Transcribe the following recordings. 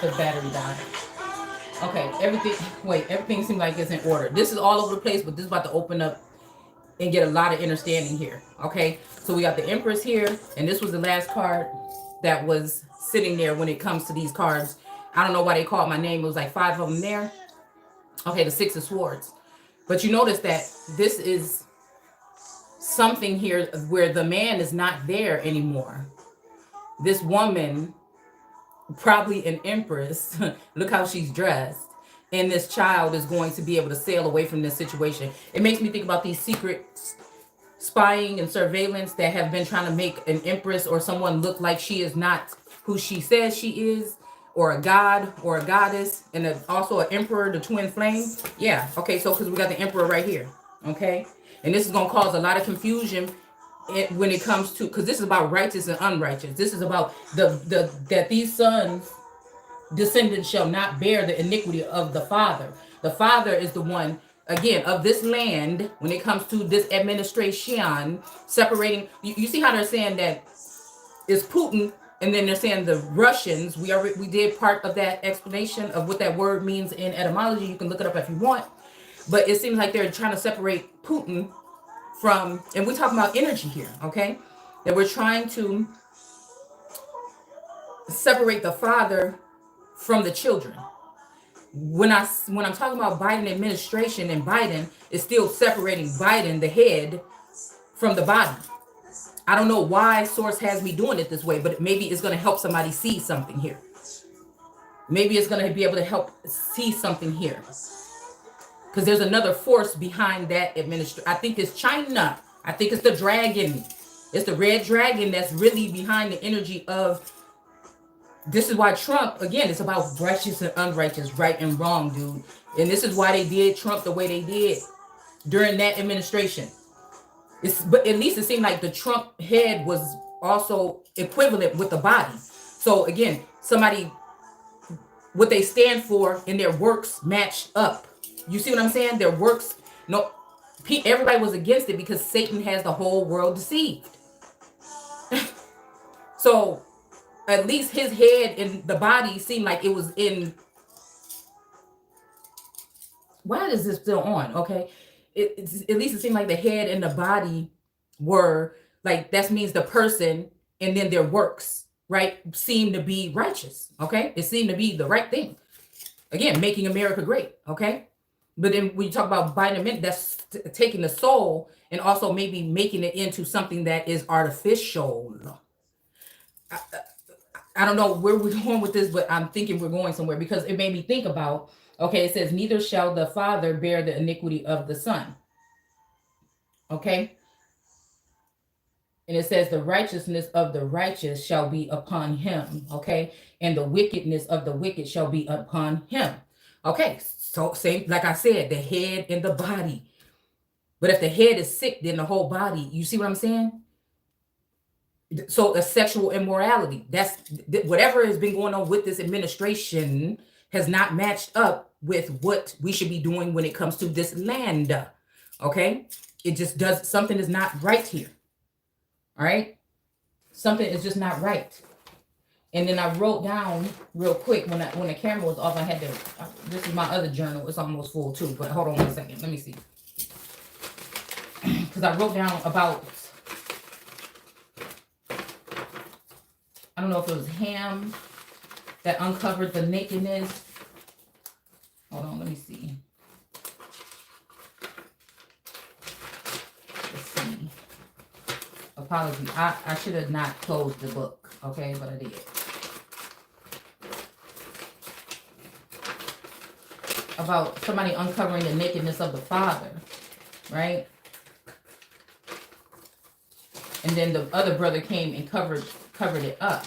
The battery died. Okay, everything. Wait, everything seems like it's in order. This is all over the place, but this is about to open up and get a lot of understanding here. Okay, so we got the Empress here, and this was the last card that was sitting there when it comes to these cards. I don't know why they called my name. It was like five of them there. Okay, the Six of Swords. But you notice that this is something here where the man is not there anymore. This woman, probably an empress, look how she's dressed. And this child is going to be able to sail away from this situation. It makes me think about these secret spying and surveillance that have been trying to make an empress or someone look like she is not who she says she is, or a god or a goddess, and also an emperor, the twin flame. Yeah, okay, so because we got the emperor right here, okay, and this is going to cause a lot of confusion when it comes to, because this is about righteous and unrighteous. This is about the that these sons descendants shall not bear the iniquity of the father. The father is the one, again, of this land when it comes to this administration, separating. You see how they're saying that it's Putin, and then they're saying the Russians. We did part of that explanation of what that word means in etymology. You can look it up if you want. But it seems like they're trying to separate Putin from, and we're talking about energy here, okay? That we're trying to separate the father from the children. When I'm talking about Biden administration, and Biden is still separating Biden, the head, from the body. I don't know why source has me doing it this way, but maybe it's going to help somebody see something here. Maybe it's going to be able to help see something here, because there's another force behind that administration. I think it's China. I think it's the dragon. It's the red dragon that's really behind the energy of. This is why Trump, again, it's about righteous and unrighteous, right and wrong, dude. And this is why they did Trump the way they did during that administration. But at least it seemed like the Trump head was also equivalent with the body. So again, somebody, what they stand for in their works match up. You see what I'm saying? Their works, no, everybody was against it because Satan has the whole world deceived. So at least his head and the body seemed like it was in. Why is this still on? Okay. At least it seemed like the head and the body were like, that means the person, and then their works, right, seemed to be righteous. Okay. It seemed to be the right thing. Again, making America great. Okay. But then when you talk about Biden, that's taking the soul and also maybe making it into something that is artificial. I don't know where we're going with this, but I'm thinking we're going somewhere, because it made me think about, okay, it says, neither shall the father bear the iniquity of the son. Okay. And it says, the righteousness of the righteous shall be upon him. Okay. And the wickedness of the wicked shall be upon him. Okay. So same, like I said, the head and the body. But if the head is sick, then the whole body, you see what I'm saying? So a sexual immorality, that's whatever has been going on with this administration has not matched up with what we should be doing when it comes to this land. Okay. It just does, something is not right here. All right. Something is just not right. And then I wrote down real quick when the camera was off, I had to, this is my other journal. It's almost full too, but hold on 1 second. Let me see. Because I wrote down about, I don't know if it was Ham that uncovered the nakedness. Hold on, let me see. Let's see. Apology. I should have not closed the book, okay, but I did. About somebody uncovering the nakedness of the father, right? And then the other brother came and covered it up.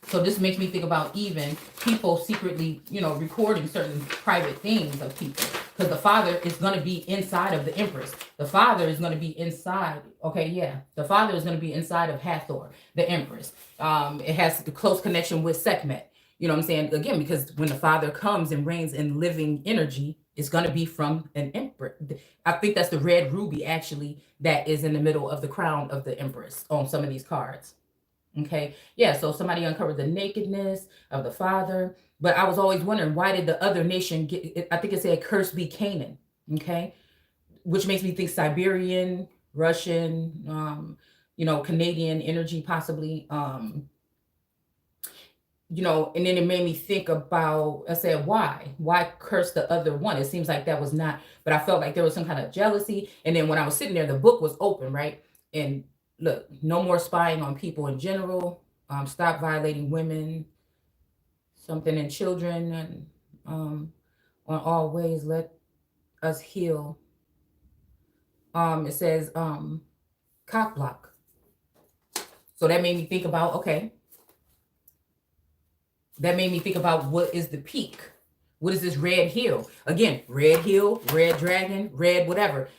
So this makes me think about even people secretly, recording certain private things of people. Because the father is going to be inside of the empress. The father is going to be inside. Okay, yeah. The father is going to be inside of Hathor, the empress. It has the close connection with Sekhmet. You know what I'm saying? Again, because when the father comes and reigns in living energy, it's going to be from an empress. I think that's the red ruby, actually, that is in the middle of the crown of the empress on some of these cards. Okay. Yeah. So somebody uncovered the nakedness of the father. But I was always wondering, why did the other nation get, I think it said, curse be Canaan. Okay. Which makes me think Siberian, Russian, Canadian energy possibly. And then it made me think about, I said, why curse the other one? It seems like that was not, but I felt like there was some kind of jealousy. And then when I was sitting there, the book was open, right? And look, no more spying on people in general. Stop violating women, something in children, and on all ways, let us heal. It says cock block. So that made me think about, okay, that made me think about, what is the peak? What is this red hill? Again, red hill, red dragon, red whatever.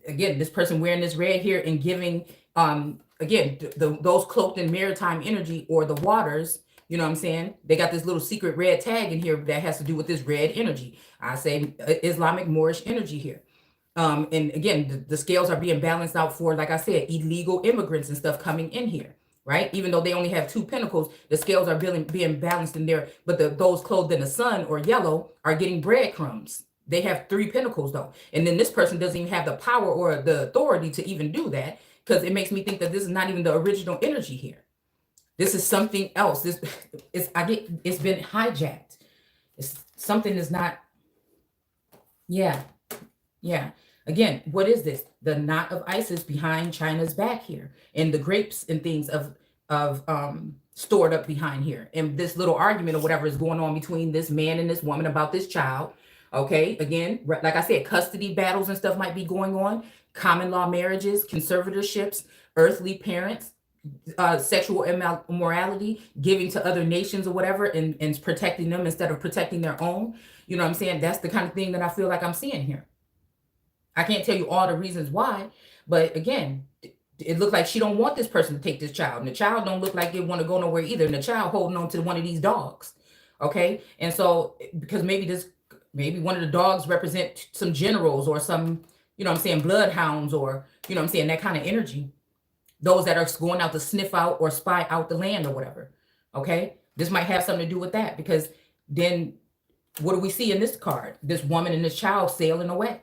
Again, this person wearing this red here and giving, again, those cloaked in maritime energy or the waters, you know what I'm saying? They got this little secret red tag in here that has to do with this red energy. I say Islamic Moorish energy here. And again, the scales are being balanced out for, like I said, illegal immigrants and stuff coming in here. Right? Even though they only have 2 pentacles, the scales are being balanced in there. But those clothed in the sun or yellow are getting breadcrumbs. They have 3 pentacles though. And then this person doesn't even have the power or the authority to even do that, because it makes me think that this is not even the original energy here. This is something else. It's been hijacked. It's something is not. Yeah. Yeah. Again, what is this? The knot of Isis behind China's back here, and the grapes and things of stored up behind here, and this little argument or whatever is going on between this man and this woman about this child. Okay, again, like I said, custody battles and stuff might be going on, common law marriages, conservatorships, earthly parents, sexual immorality, giving to other nations or whatever, and protecting them instead of protecting their own. You know what I'm saying? That's the kind of thing that I feel like I'm seeing here. I can't tell you all the reasons why, but again, it looked like she don't want this person to take this child, and the child don't look like it want to go nowhere either, and the child holding on to one of these dogs. Okay, and so because maybe one of the dogs represent some generals or some, you know what I'm saying, bloodhounds, or you know what I'm saying, that kind of energy. Those that are going out to sniff out or spy out the land or whatever. Okay, this might have something to do with that, because then what do we see in this card? This woman and this child sailing away,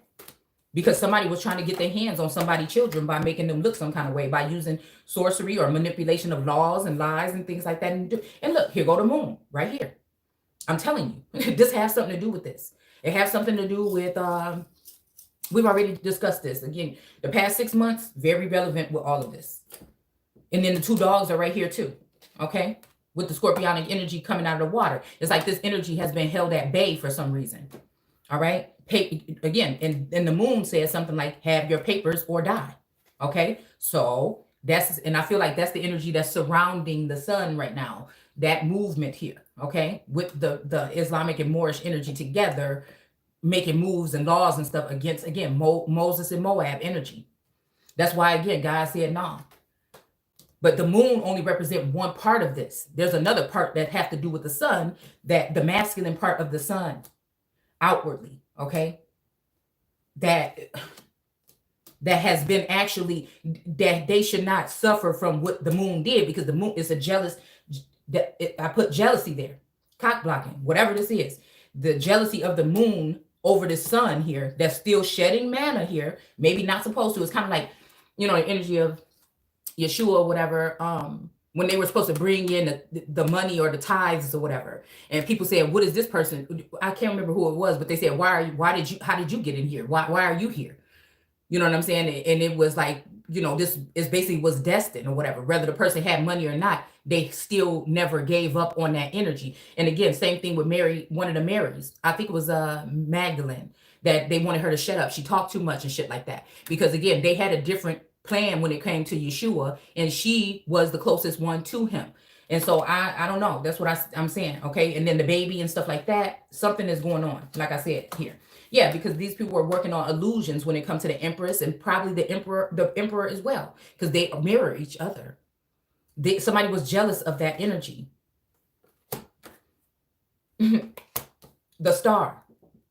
because somebody was trying to get their hands on somebody's children by making them look some kind of way, by using sorcery or manipulation of laws and lies and things like that. And look, here go the moon right here. I'm telling you, this has something to do with this. It has something to do with, we've already discussed this. Again, the past 6 months, very relevant with all of this. And then the 2 dogs are right here too, okay? With the scorpionic energy coming out of the water. It's like this energy has been held at bay for some reason, all right? Again, and the moon says something like, have your papers or die. Okay, so and I feel like that's the energy that's surrounding the sun right now, that movement here. Okay, with the Islamic and Moorish energy together, making moves and laws and stuff against, again, Moses and Moab energy. That's why, again, God said no. But the moon only represents one part of this. There's another part that have to do with the sun, that the masculine part of the sun outwardly. Okay, that has been actually, that they should not suffer from what the moon did, because the moon is a jealous, I put jealousy there, cock blocking, whatever this is, the jealousy of the moon over the sun here, that's still shedding manna here, maybe not supposed to. It's kind of like, the energy of Yeshua or whatever, when they were supposed to bring in the money or the tithes or whatever, and people said, what is this person? I can't remember who it was, but they said, how did you get in here? Why are you here? You know what I'm saying? And it was like, this is basically was destined or whatever, whether the person had money or not, they still never gave up on that energy. And again, same thing with Mary, one of the Marys, I think it was Magdalene, that they wanted her to shut up. She talked too much and shit like that, because again, they had a different plan when it came to Yeshua, and she was the closest one to him. And so I don't know, that's what I'm saying. Okay, and then the baby and stuff like that, something is going on, like I said here. Yeah, because these people are working on illusions when it comes to the Empress, and probably the emperor as well, because they mirror each other. Somebody was jealous of that energy. The star,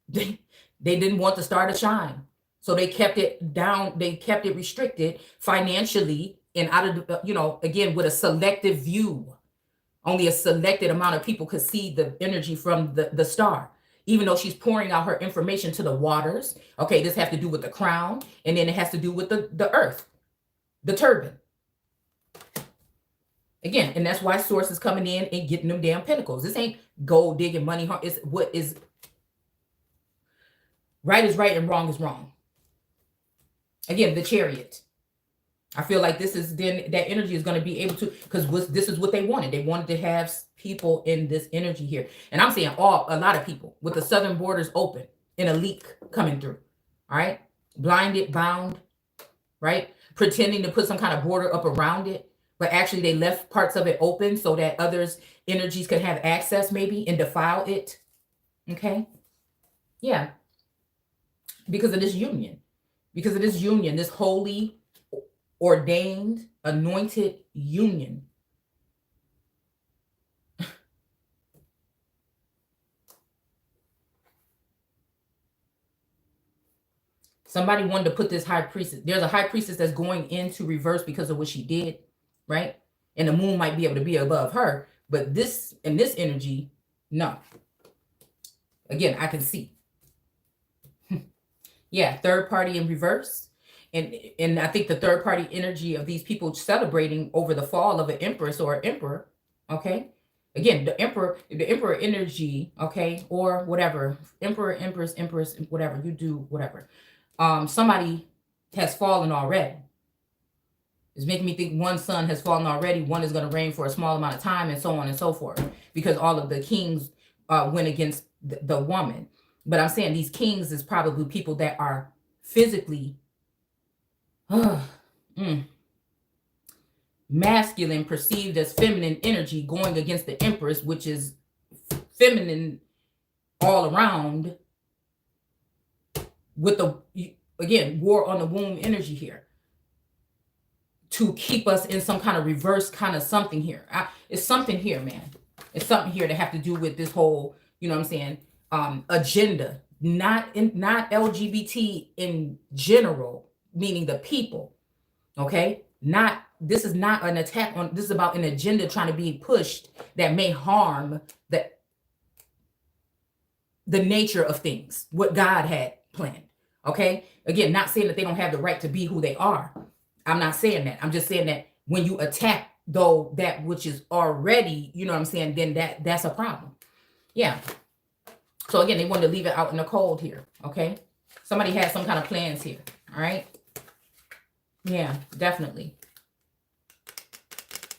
they didn't want the star to shine. So they kept it down, they kept it restricted financially, and out of the, again, with a selective view. Only a selected amount of people could see the energy from the star, even though she's pouring out her information to the waters. Okay, this has to do with the crown, and then it has to do with the earth, the turban. Again, and that's why Source is coming in and getting them damn pentacles. This ain't gold digging money. It's what is right is right and wrong is wrong. Again, the Chariot. I feel like this is then that energy is going to be able to, because this is what they wanted. They wanted to have people in this energy here. And I'm saying a lot of people with the southern borders open and a leak coming through. All right. Blinded, bound, right? Pretending to put some kind of border up around it. But actually they left parts of it open so that others' energies could have access maybe and defile it. Okay. Yeah. Because of this union. Because of this union, this holy, ordained, anointed union. Somebody wanted to put this high priestess. There's a high priestess that's going into reverse because of what she did, right? And the moon might be able to be above her, but this and this energy, no. Again, I can see. Yeah, third party in reverse. And I think the third party energy of these people celebrating over the fall of an empress or an emperor, okay? Again, the emperor energy, okay, or whatever, emperor, empress, whatever, you do whatever. Somebody has fallen already. It's making me think one sun has fallen already, one is going to reign for a small amount of time, and so on and so forth, because all of the kings went against the woman. But I'm saying these kings is probably people that are physically masculine, perceived as feminine energy, going against the empress, which is feminine all around, with the, again, war on the womb energy here, to keep us in some kind of reverse kind of something here. It's something here, man. It's something here that have to do with this whole, you know what I'm saying, agenda, not LGBT in general, meaning the people. Okay, this is not an attack on, this is about an agenda trying to be pushed that may harm the nature of things, what God had planned. Okay, again, not saying that they don't have the right to be who they are. I'm not saying that. I'm just saying that when you attack though that which is already, you know what I'm saying, then that's a problem. Yeah. So again, they wanted to leave it out in the cold here. Okay, somebody had some kind of plans here. All right. Yeah, definitely.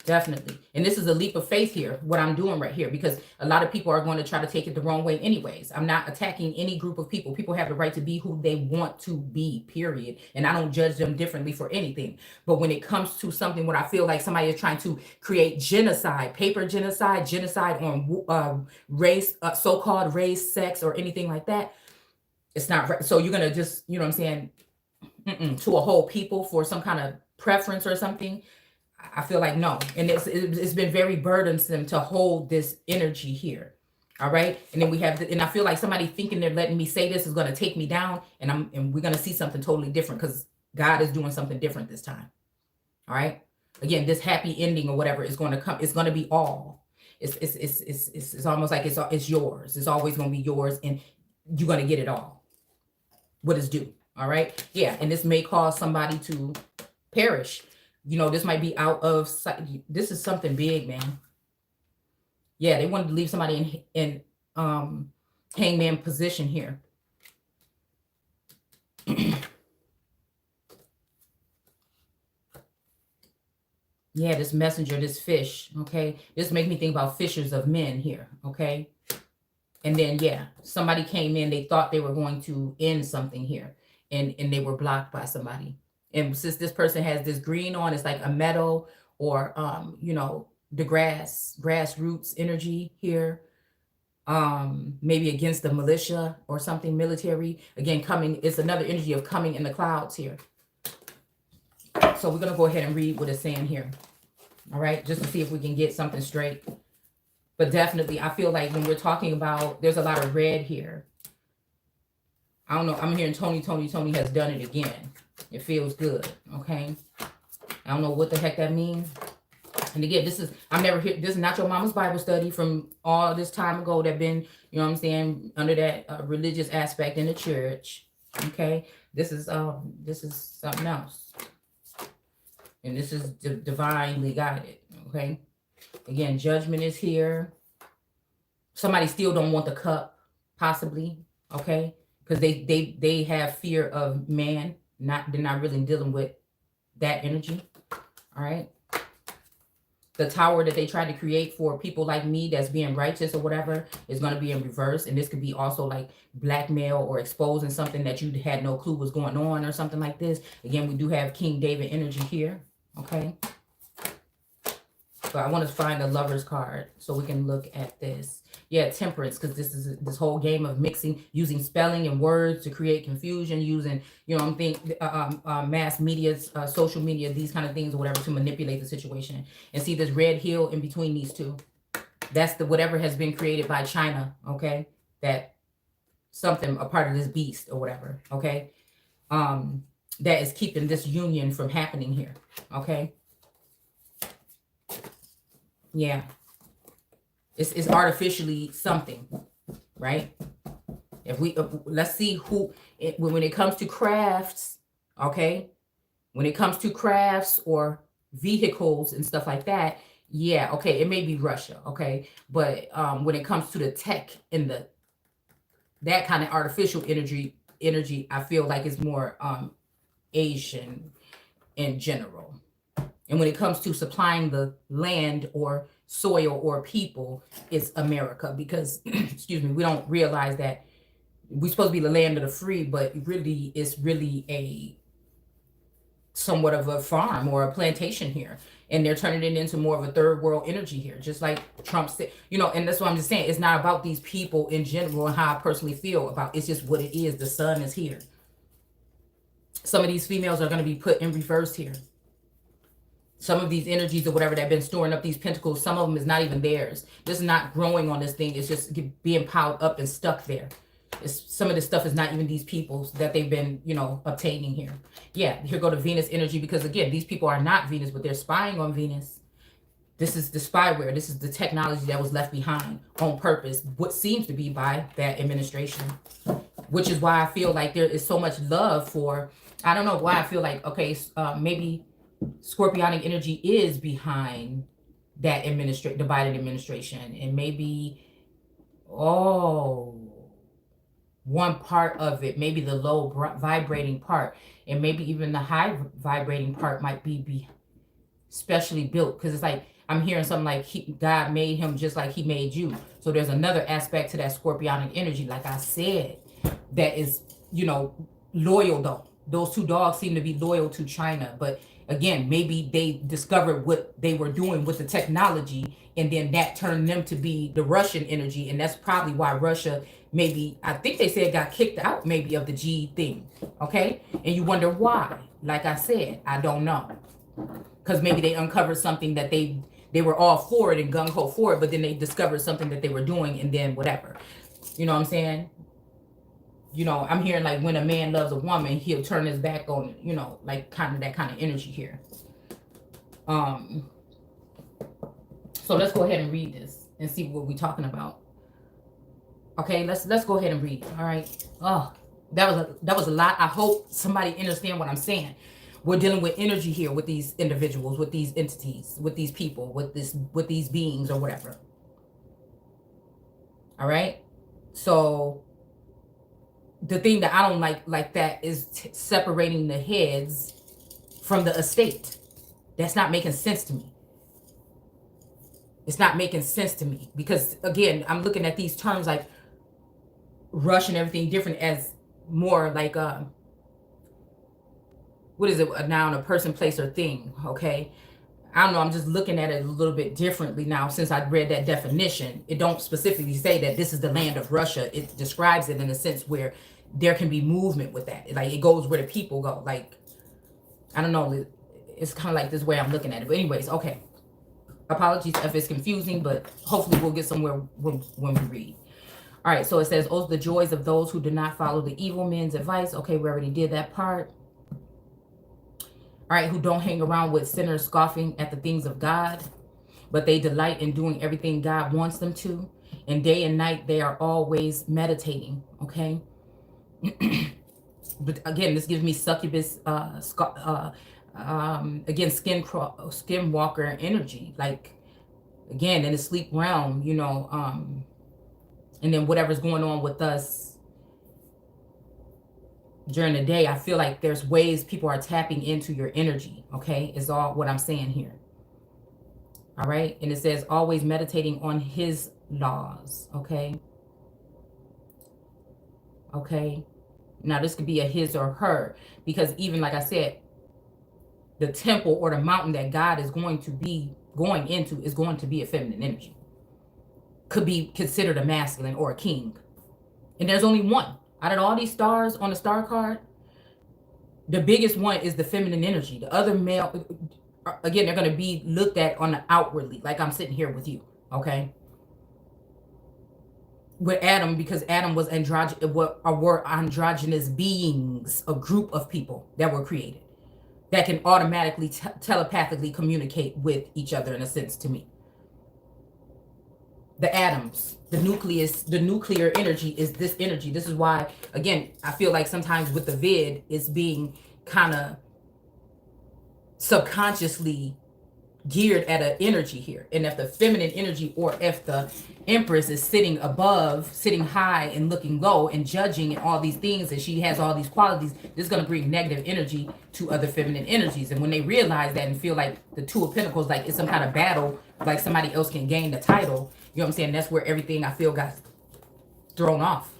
Definitely. And this is a leap of faith here, what I'm doing right here, because a lot of people are going to try to take it the wrong way anyways. I'm not attacking any group of people. People have the right to be who they want to be, period. And I don't judge them differently for anything. But when it comes to something where I feel like somebody is trying to create genocide, paper genocide, genocide on race, so-called race, sex, or anything like that, it's not right. So you're going to just, you know what I'm saying, to a whole people for some kind of preference or something. I feel like no. And it's been very burdensome to hold this energy here. All right. And then we have, and I feel like somebody thinking they're letting me say this is going to take me down, and we're going to see something totally different, because God is doing something different this time. All right. Again, this happy ending or whatever is going to come. It's going to be all. It's almost like it's yours. It's always going to be yours, and you're going to get it all. What is due. All right. Yeah. And this may cause somebody to perish. You know, this might be out of sight. This is something big, man. Yeah, they wanted to leave somebody in hangman position here. Yeah, this messenger, this fish, okay? This makes me think about fishers of men here, okay? And then, yeah, somebody came in. They thought they were going to end something here, and they were blocked by somebody. And since this person has this green on, it's like a meadow or, you know, the grassroots energy here. Maybe against the militia or something, military. Again, coming, it's another energy of coming in the clouds here. So we're going to go ahead and read what it's saying here. All right, just to see if we can get something straight. But definitely, I feel like when we're talking about, there's a lot of red here. I don't know. I'm hearing Tony has done it again. It feels good. Okay. I don't know what the heck that means. And again, I'm never here. This is not your mama's Bible study from all this time ago that been, you know what I'm saying, under that religious aspect in the church. Okay. This is something else. And this is divinely guided. Okay. Again, judgment is here. Somebody still don't want the cup, possibly. Okay. Because they have fear of man. They're not really dealing with that energy. All right. The tower that they tried to create for people like me that's being righteous or whatever is going to be in reverse. And this could be also like blackmail or exposing something that you had no clue was going on or something like this. Again, we do have King David energy here. Okay. But I want to find the Lover's card so we can look at this. Yeah, temperance, because this is this whole game of mixing, using spelling and words to create confusion, using, you know, I'm thinking mass media, social media, these kind of things or whatever to manipulate the situation. And see this red hill in between these two. That's the whatever has been created by China, okay? That something, a part of this beast or whatever, okay? That is keeping this union from happening here, okay? Yeah. It's artificially something, right? If we let's see who when it comes to crafts, okay? When it comes to crafts or vehicles and stuff like that, yeah, okay, it may be Russia, okay? But when it comes to the tech and that kind of artificial energy, I feel like it's more Asian in general. And when it comes to supplying the land or soil or people, it's America, because excuse me, we don't realize that we're supposed to be the land of the free, but really it's really a somewhat of a farm or a plantation here, and they're turning it into more of a third world energy here, just like Trump said, you know. And that's what I'm just saying, it's not about these people in general and how I personally feel about, it's just what it is. The sun is here. Some of these females are going to be put in reverse here. Some of these energies or whatever that have been storing up these pentacles, some of them is not even theirs. This is not growing on this thing. It's just being piled up and stuck there. Some of this stuff is not even these people's that they've been, you know, obtaining here. Yeah, here go to Venus energy, because again, these people are not Venus, but they're spying on Venus. This is the spyware. This is the technology that was left behind on purpose, what seems to be by that administration, which is why I feel like there is so much love for, I don't know why I feel like, okay, maybe Scorpionic energy is behind that the Biden administration, and maybe one part of it, maybe the low vibrating part, and maybe even the high vibrating part might be specially built, because it's like I'm hearing something like God made him just like he made you. So there's another aspect to that Scorpionic energy, like I said, that is, you know, loyal though. Those two dogs seem to be loyal to China, but again, maybe they discovered what they were doing with the technology, and then that turned them to be the Russian energy. And that's probably why Russia maybe, I think they said, got kicked out maybe of the G thing. Okay. And you wonder why. Like I said, I don't know. Because maybe they uncovered something that they were all for it and gung-ho for it, but then they discovered something that they were doing, and then whatever. You know what I'm saying? You know, I'm hearing like when a man loves a woman, he'll turn his back on, you know, like kind of that kind of energy here. So let's go ahead and read this and see what we're talking about. Okay, let's go ahead and read it. All right. Oh, that was a lot. I hope somebody understand what I'm saying. We're dealing with energy here with these individuals, with these entities, with these people, with these beings or whatever. All right. So the thing that I don't like that is separating the heads from the estate. That's not making sense to me. It's not making sense to me, because again, I'm looking at these terms like rush and everything different as more like what is it, a noun, a person, place, or thing. Okay, I don't know, I'm just looking at it a little bit differently now since I read that definition. It don't specifically say that this is the land of Russia. It describes it in a sense where there can be movement with that. Like it goes where the people go. Like, I don't know. It's kind of like this way I'm looking at it. But anyways, okay. Apologies if it's confusing, but hopefully we'll get somewhere when we read. All right, so it says, oh, the joys of those who do not follow the evil men's advice. Okay, we already did that part. All right, who don't hang around with sinners scoffing at the things of God, but they delight in doing everything God wants them to. And day and night, they are always meditating, okay? But again, this gives me succubus, again, skinwalker energy. Like, again, in the sleep realm, you know, and then whatever's going on with us during the day, I feel like there's ways people are tapping into your energy, okay? Is all what I'm saying here. All right, and it says always meditating on his laws, okay? Okay, now this could be a his or her, because even like I said, the temple or the mountain that God is going to be going into is going to be a feminine energy. Could be considered a masculine or a king. And there's only one. Out of all these stars on the star card, the biggest one is the feminine energy. The other male, again, they're going to be looked at on the outwardly, like I'm sitting here with you, okay? With Adam, because Adam was were androgynous beings, a group of people that were created that can automatically telepathically communicate with each other, in a sense, to me. The atoms, the nucleus, the nuclear energy is this energy. This is why, again, I feel like sometimes with the vid, it's being kind of subconsciously geared at an energy here. And if the feminine energy, or if the Empress is sitting above, sitting high and looking low and judging and all these things, and she has all these qualities, this is going to bring negative energy to other feminine energies. And when they realize that and feel like the Two of Pentacles, like it's some kind of battle, like somebody else can gain the title, you know what I'm saying? That's where everything I feel got thrown off.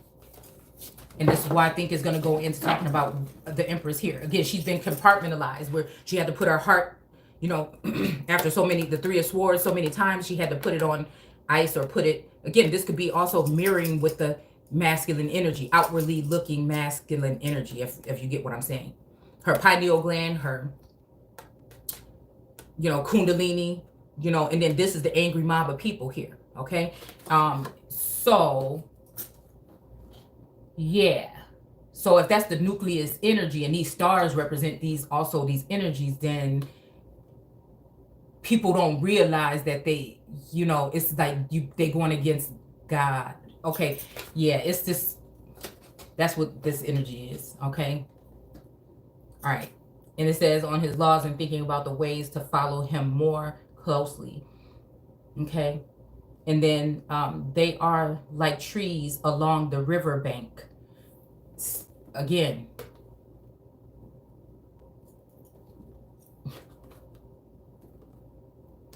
And this is why I think it's going to go into talking about the Empress here. Again, she's been compartmentalized, where she had to put her heart, you know, after the Three of Swords, so many times she had to put it on ice, or put it, again, this could be also mirroring with the masculine energy, outwardly looking masculine energy, if you get what I'm saying. Her pineal gland, her, you know, kundalini, you know, and then this is the angry mob of people here, okay? So, yeah. So if that's the nucleus energy, and these stars represent these energies, then people don't realize that they, you know, it's like they going against God. Okay, yeah, it's this, that's what this energy is, okay? All right, and it says on his laws and thinking about the ways to follow him more closely, okay? And then they are like trees along the riverbank. Again,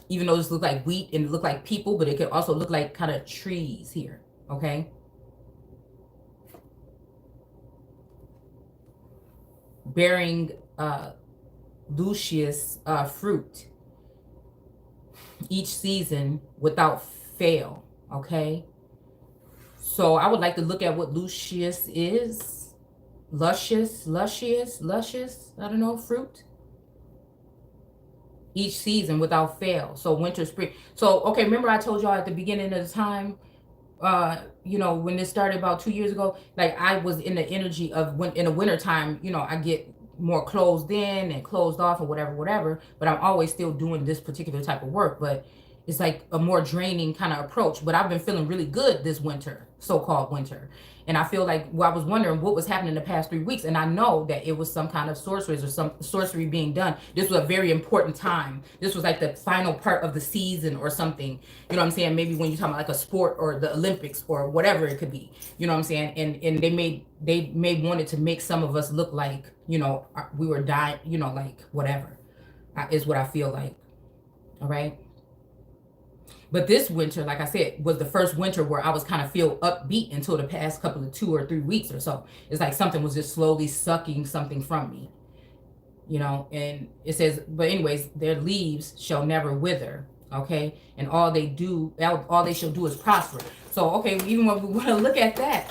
even though this look like wheat and it look like people, but it could also look like kind of trees here, okay? Bearing luscious fruit each season without fail, okay? So I would like to look at what luscious is. Luscious, I don't know, fruit. Each season without fail. So winter, spring. So, okay, remember I told y'all at the beginning of the time, you know, when this started about 2 years ago, like I was in the energy of when in the winter time, you know, I get more closed in and closed off or whatever, but I'm always still doing this particular type of work, but it's like a more draining kind of approach. But I've been feeling really good this winter, so-called winter. And I feel like, well, I was wondering what was happening the past 3 weeks. And I know that it was some kind of sorceries or some sorcery being done. This was a very important time. This was like the final part of the season or something. You know what I'm saying? Maybe when you're talking about like a sport or the Olympics or whatever it could be. You know what I'm saying? And they may wanted to make some of us look like, you know, we were dying, you know, like whatever is what I feel like. All right. But this winter, like I said, was the first winter where I was kind of feel upbeat until the past couple of 2 or 3 weeks or so. It's like something was just slowly sucking something from me, you know. And it says, but anyways, their leaves shall never wither, okay? And all they shall do is prosper. So, okay, even when we want to look at that,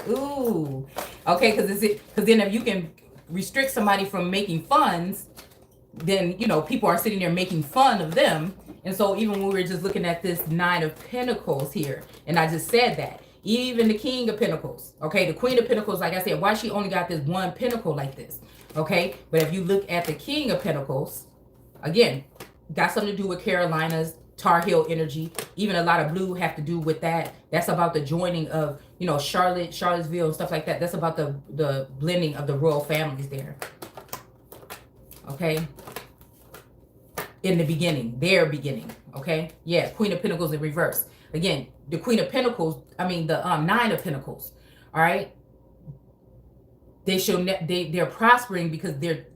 ooh, okay, because then if you can restrict somebody from making funds, then, you know, people are sitting there making fun of them. And so even when we were just looking at this 9 of Pentacles here, and I just said that, Even the King of Pentacles. Okay, the Queen of Pentacles, like I said, why she only got this one pentacle like this? Okay, but if you look at the King of Pentacles, again, got something to do with Carolinas, Tar Heel energy. Even a lot of blue have to do with that. That's about the joining of, you know, Charlottesville and stuff like that. That's about the blending of the royal families there. Okay, in the beginning, their beginning. Okay, yeah, Queen of Pentacles in reverse. Again, the Queen of Pentacles, I mean the Nine of Pentacles. All right, they're prospering because they're,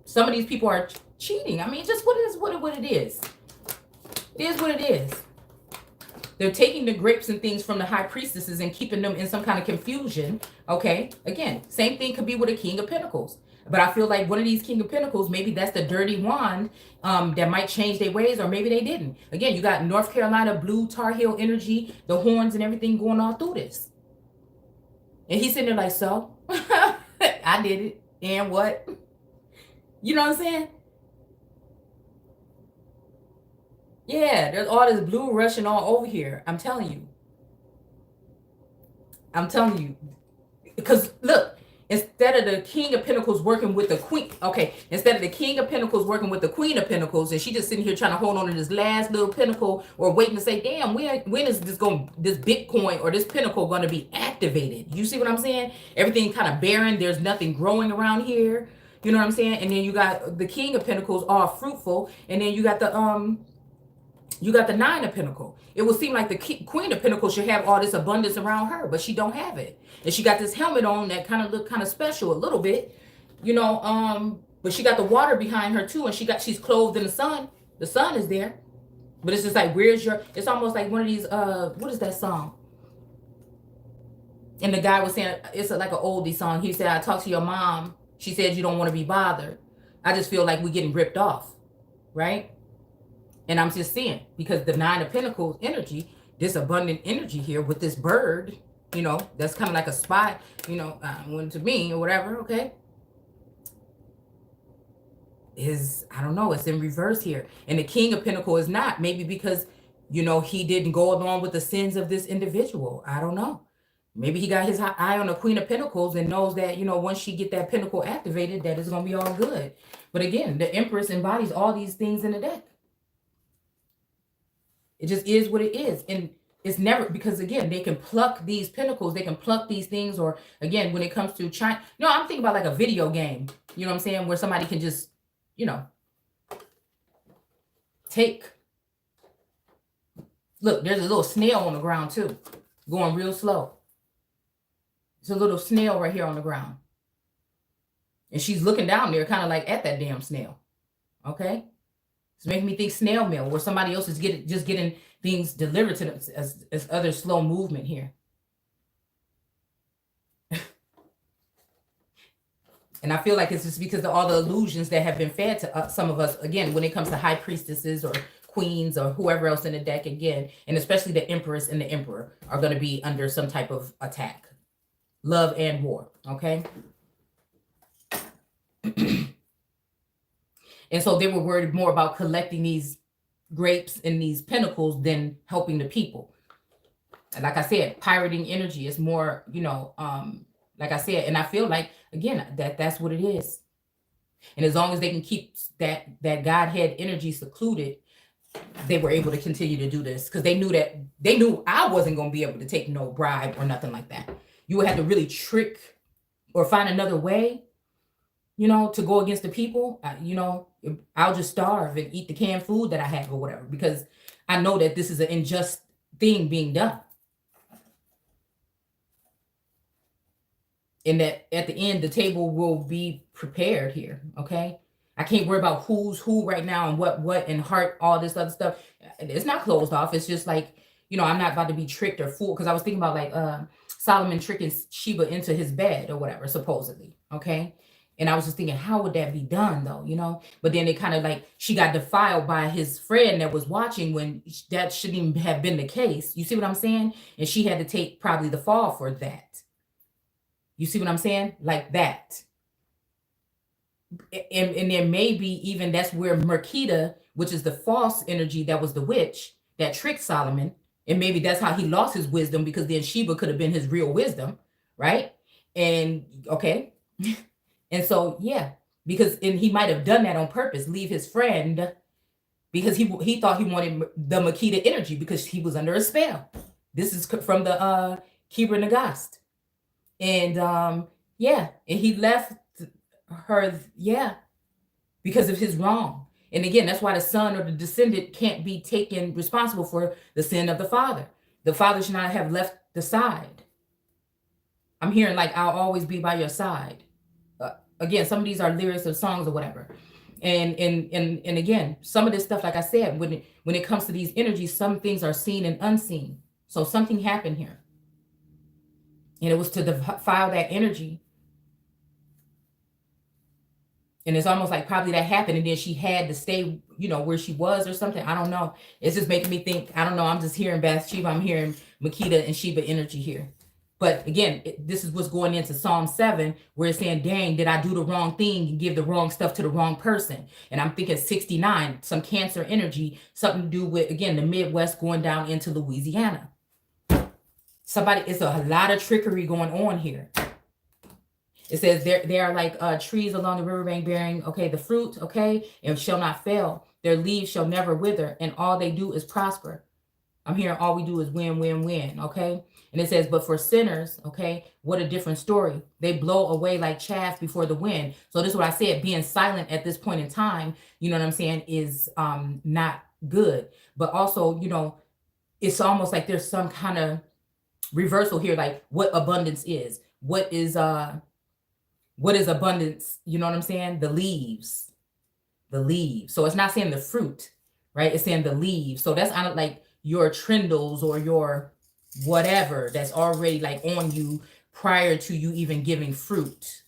some of these people are cheating. I mean, just what it is. It is what it is. They're taking the grapes and things from the high priestesses and keeping them in some kind of confusion. Okay, again, same thing could be with a King of Pentacles. But I feel like one of these King of Pentacles, maybe that's the dirty wand that might change their ways, or maybe they didn't. Again, you got North Carolina blue Tar Heel energy, the horns and everything going all through this. And he's sitting there like, so? I did it. And what? You know what I'm saying? Yeah, there's all this blue rushing all over here. I'm telling you. Because look, instead of the King of Pentacles working with the Queen, okay, instead of the King of Pentacles working with the Queen of Pentacles, and she just sitting here trying to hold on to this last little pinnacle, or waiting to say, damn, when is this Bitcoin or this pinnacle going to be activated? You see what I'm saying? Everything kind of barren. There's nothing growing around here. You know what I'm saying? And then you got the King of Pentacles all fruitful, and then you got the Nine of Pentacles. It would seem like the Queen of Pentacles should have all this abundance around her, but she don't have it. And she got this helmet on that kind of look kind of special a little bit, you know. But she got the water behind her too, and she's clothed in the sun. The sun is there, but it's just like, where's your? It's almost like one of these. What is that song? And the guy was saying it's like an oldie song. He said, "I talked to your mom. She said you don't want to be bothered. I just feel like we're getting ripped off, right?" And I'm just saying, because the Nine of Pentacles energy, this abundant energy here with this bird, you know, that's kind of like a spy, you know, one to me or whatever, okay, is, I don't know, it's in reverse here. And the King of Pentacles is not, maybe because, you know, he didn't go along with the sins of this individual. I don't know. Maybe he got his eye on the Queen of Pentacles and knows that, you know, once she get that pentacle activated, that it's going to be all good. But again, the Empress embodies all these things in the deck. It just is what it is. And it's never, because again, they can pluck these pentacles, they can pluck these things, or again, when it comes to China, no, I'm thinking about like a video game, you know what I'm saying, where somebody can just, you know, take, look, there's a little snail on the ground too, going real slow. It's a little snail right here on the ground. And she's looking down there kind of like at that damn snail. Okay? It's making me think snail mail, where somebody else is just getting things delivered to them as other slow movement here. And I feel like it's just because of all the illusions that have been fed to some of us, again, when it comes to high priestesses or queens or whoever else in the deck, again, and especially the Empress and the Emperor are going to be under some type of attack. Love and war, okay? And so they were worried more about collecting these grapes and these pentacles than helping the people. And like I said, pirating energy is more, you know, like I said, and I feel like, again, that's what it is. And as long as they can keep that Godhead energy secluded, they were able to continue to do this, because they knew I wasn't going to be able to take no bribe or nothing like that. You would have to really trick or find another way, you know, to go against the people. You know, I'll just starve and eat the canned food that I have or whatever, because I know that this is an unjust thing being done. And that at the end, the table will be prepared here, okay? I can't worry about who's who right now and what and heart, all this other stuff. It's not closed off. It's just like, you know, I'm not about to be tricked or fooled, because I was thinking about like Solomon tricking Sheba into his bed or whatever, supposedly, okay? And I was just thinking, how would that be done though, you know? But then it kind of like, she got defiled by his friend that was watching when that shouldn't even have been the case. You see what I'm saying? And she had to take probably the fall for that. You see what I'm saying? Like that. And then maybe even that's where Merkita, which is the false energy that was the witch that tricked Solomon, And maybe that's how he lost his wisdom, because then Sheba could have been his real wisdom, right? And okay. And so, yeah, because and he might have done that on purpose, leave his friend, because he thought he wanted the Makeda energy because he was under a spell. This is from the Kibra Nagast. And yeah, and he left her, yeah, because of his wrong. And again, that's why the son or the descendant can't be taken responsible for the sin of the father. The father should not have left the side. I'm hearing like, I'll always be by your side. Again, some of these are lyrics of songs or whatever. And again, some of this stuff, like I said, when it comes to these energies, some things are seen and unseen. So something happened here. And it was to defile that energy. And it's almost like probably that happened, and then she had to stay, where she was or something. I don't know. It's just making me think, I don't know. I'm just hearing Bathsheba. I'm hearing Makeda and Sheba energy here. But again, this is what's going into Psalm 7, where it's saying, dang, did I do the wrong thing and give the wrong stuff to the wrong person? And I'm thinking 69, some Cancer energy, something to do with, again, the Midwest going down into Louisiana. It's a lot of trickery going on here. It says there are like trees along the riverbank bearing, okay, the fruit, okay, and shall not fail. Their leaves shall never wither, and all they do is prosper. I'm hearing all we do is win, win, win, okay? And it says, but for sinners, okay, what a different story. They blow away like chaff before the wind. So this is what I said, being silent at this point in time, you know what I'm saying, is not good. But also, it's almost like there's some kind of reversal here, like what abundance is. What is abundance? You know what I'm saying? The leaves. So it's not saying the fruit, right? It's saying the leaves. So that's not like your trindles or your whatever that's already like on you prior to you even giving fruit.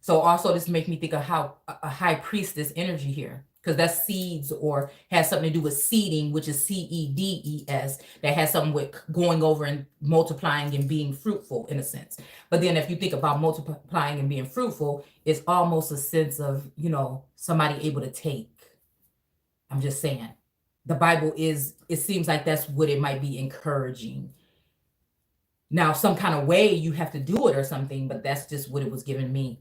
So also this makes me think of how a high priestess energy here, because that's seeds or has something to do with seeding, which is CEDES, that has something with going over and multiplying and being fruitful in a sense. But then if you think about multiplying and being fruitful, it's almost a sense of, somebody able to take. I'm just saying. The Bible it seems like that's what it might be encouraging. Now, some kind of way you have to do it or something, but that's just what it was giving me.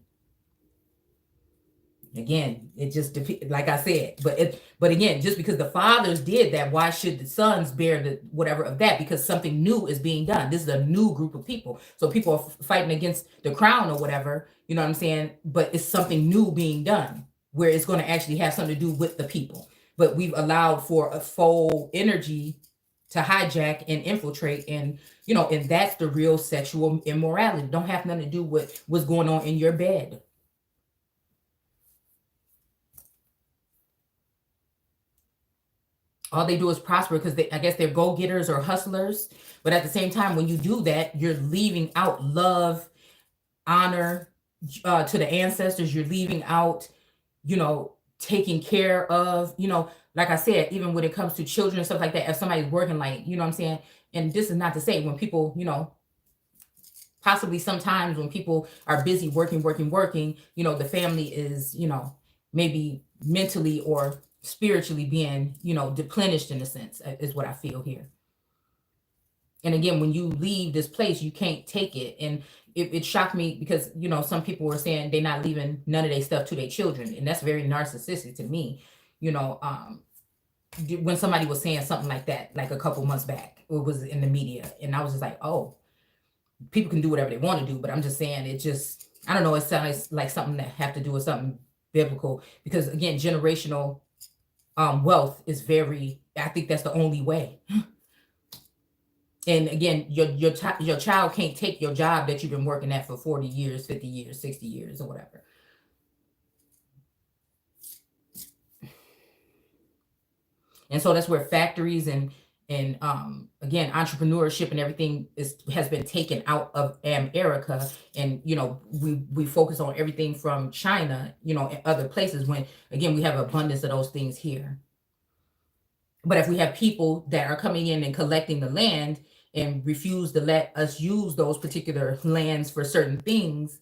Again, it just like I said, but again, just because the fathers did that, why should the sons bear the whatever of that? Because something new is being done. This is a new group of people. So people are fighting against the crown or whatever, you know what I'm saying? But it's something new being done where it's going to actually have something to do with the people. But we've allowed for a full energy to hijack and infiltrate, and and that's the real sexual immorality. Don't have nothing to do with what's going on in your bed. All they do is prosper because I guess they're go-getters or hustlers. But at the same time, when you do that, you're leaving out love, honor to the ancestors. You're leaving out, taking care of, like I said, even when it comes to children and stuff like that, if somebody's working like, what I'm saying? And this is not to say when people, possibly sometimes when people are busy working, the family is, maybe mentally or spiritually being, deplenished in a sense, is what I feel here. And again, when you leave this place, you can't take it. And it shocked me because, some people were saying they're not leaving none of their stuff to their children. And that's very narcissistic to me, when somebody was saying something like that, like a couple months back, it was in the media. And I was just like, oh, people can do whatever they want to do. But I'm just saying, it just, I don't know, it sounds like something that have to do with something biblical. Because again, generational wealth is I think that's the only way. And again, your child can't take your job that you've been working at for 40 years, 50 years, 60 years, or whatever. And so that's where factories and again, entrepreneurship and everything has been taken out of America. And, we focus on everything from China, and other places, when, again, we have abundance of those things here. But if we have people that are coming in and collecting the land and refuse to let us use those particular lands for certain things,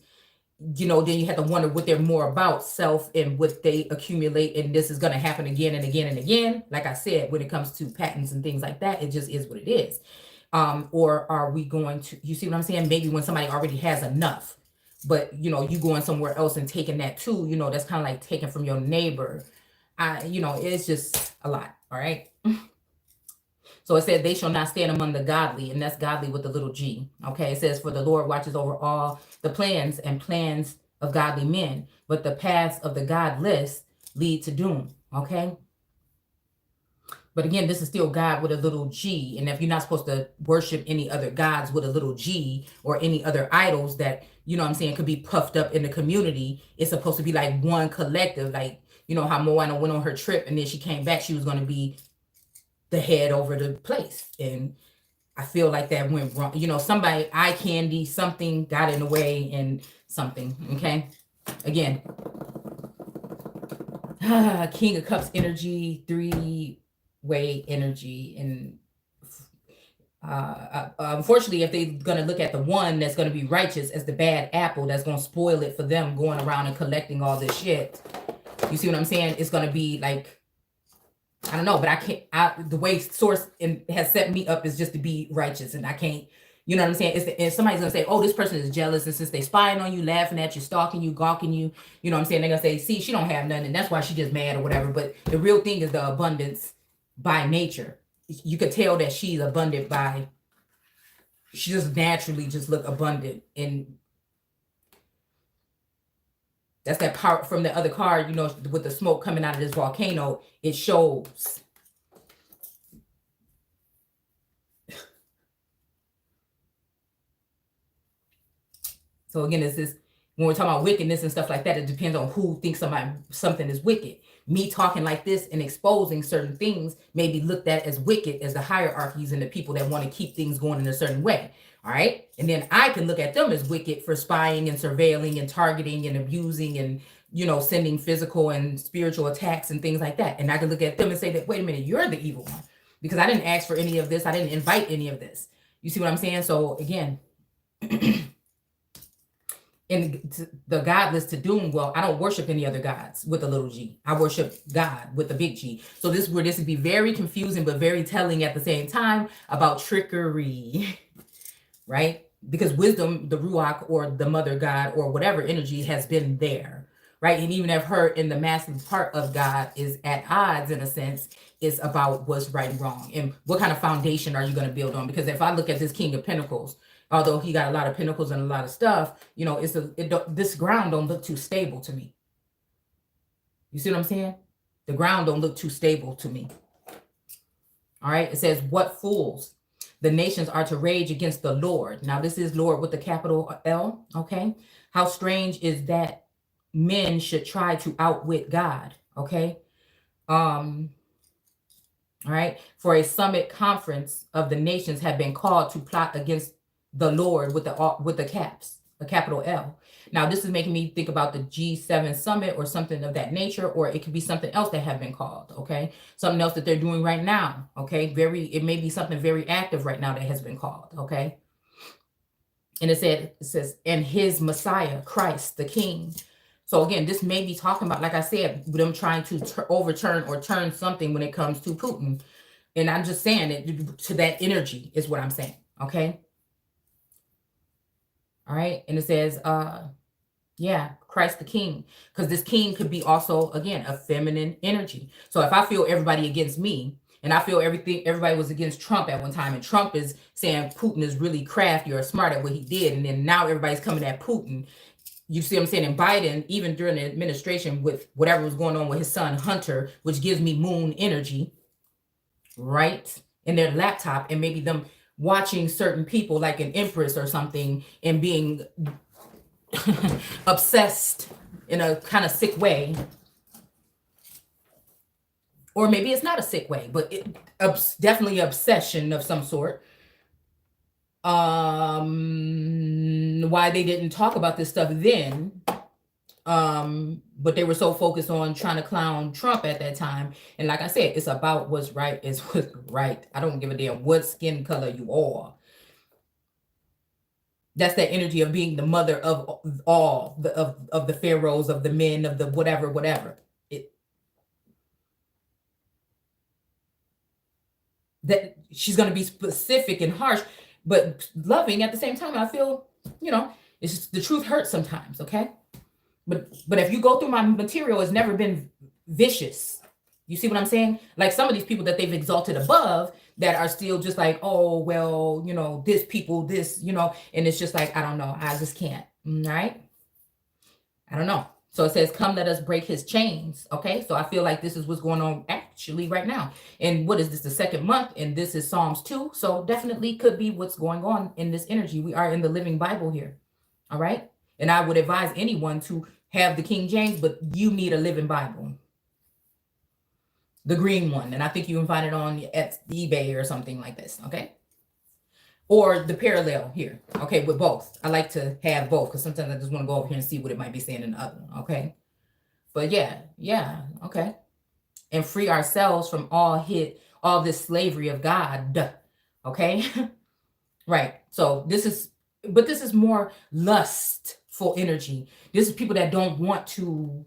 you know, then you have to wonder what they're more about, self and what they accumulate. And this is going to happen again and again and again. Like I said, when it comes to patents and things like that, it just is what it is. Or are we going to, you see what I'm saying? Maybe when somebody already has enough, but you know, you going somewhere else and taking that too, you know, that's kind of like taking from your neighbor. You know, it's just a lot. All right. So it said, they shall not stand among the godly, and that's godly with the little g. Okay, it says, for the Lord watches over all the plans of godly men, but the paths of the godless lead to doom. Okay. But again, this is still God with a little g. And if you're not supposed to worship any other gods with a little g, or any other idols that, you know what I'm saying, could be puffed up in the community, it's supposed to be like one collective. Like, you know how Moana went on her trip and then she came back, she was going to be the head over the place. And I feel like that went wrong. You know, somebody, eye candy, something got in the way and something. Okay. Again, King of Cups energy, 3-way energy. And unfortunately, if they're going to look at the one that's going to be righteous as the bad apple, that's going to spoil it for them going around and collecting all this shit. You see what I'm saying? It's going to be like, I don't know, but I can't, the way source has set me up is just to be righteous, and I can't, you know what I'm saying? And somebody's going to say, oh, this person is jealous. And since they spying on you, laughing at you, stalking you, gawking you, you know what I'm saying? They're going to say, see, she don't have nothing, and that's why she just mad or whatever. But the real thing is the abundance by nature. You could tell that she's abundant by, she just naturally just look abundant. And that's that part from the other card, you know, with the smoke coming out of this volcano, it shows. So again, it's this, when we're talking about wickedness and stuff like that, it depends on who thinks something is wicked. Me talking like this and exposing certain things may be looked at as wicked as the hierarchies and the people that want to keep things going in a certain way. All right. And then I can look at them as wicked for spying and surveilling and targeting and abusing and, you know, sending physical and spiritual attacks and things like that. And I can look at them and say that, wait a minute, you're the evil one, because I didn't ask for any of this. I didn't invite any of this. You see what I'm saying? So again, in the godless to doom, well, I don't worship any other gods with a little g. I worship God with a big G. So this is where this would be very confusing, but very telling at the same time about trickery. Right? Because wisdom, the Ruach or the mother God or whatever energy has been there, right? And even if her in the massive part of God is at odds in a sense, it's about what's right and wrong. And what kind of foundation are you going to build on? Because if I look at this King of Pentacles, although he got a lot of pentacles and a lot of stuff, you know, this ground don't look too stable to me. You see what I'm saying? The ground don't look too stable to me. All right. It says, what fools? The nations are to rage against the Lord. Now, this is Lord with the capital L. Okay. How strange is that men should try to outwit God. Okay. All right. For a summit conference of the nations have been called to plot against the Lord with the capital L. Now, this is making me think about the G7 summit or something of that nature, or it could be something else that have been called. Okay. Something else that they're doing right now. Okay. It may be something very active right now that has been called. Okay. And it says, and his Messiah, Christ, the King. So again, this may be talking about, like I said, them trying to overturn or turn something when it comes to Putin. And I'm just saying it to that energy is what I'm saying. Okay. All right. And it says, yeah, Christ the King, because this king could be also, again, a feminine energy. So if I feel everybody against me, and I feel everybody was against Trump at one time, and Trump is saying Putin is really crafty or smart at what he did, and then now everybody's coming at Putin. You see what I'm saying? And Biden, even during the administration with whatever was going on with his son Hunter, which gives me moon energy, right? In their laptop, and maybe them watching certain people like an empress or something and being obsessed in a kind of sick way. Or maybe it's not a sick way, but definitely obsession of some sort. Why they didn't talk about this stuff then, but they were so focused on trying to clown Trump at that time. And like I said, it's about what's right is what's right. I don't give a damn what skin color you are. That's that energy of being the mother of all the of the pharaohs, of the men, of the whatever. That she's going to be specific and harsh, but loving at the same time. I feel, it's just the truth hurts sometimes, okay? But if you go through my material, it's never been vicious. You see what I'm saying? Like some of these people that they've exalted above that are still just like, oh, well, this people, this, and it's just like, I don't know. I just can't. All right. I don't know. So it says, come, let us break his chains. Okay. So I feel like this is what's going on actually right now. And what is this? The second month. And this is Psalms 2. So definitely could be what's going on in this energy. We are in the Living Bible here. All right. And I would advise anyone to have the King James, but you need a Living Bible. The green one. And I think you can find it on at eBay or something like this. Okay. Or the parallel here, okay, with both. I like to have both because sometimes I just want to go over here and see what it might be saying in the other one, okay? But yeah, okay. And free ourselves from all this slavery of God, okay? Right. So this is more lustful energy. This is people that don't want to,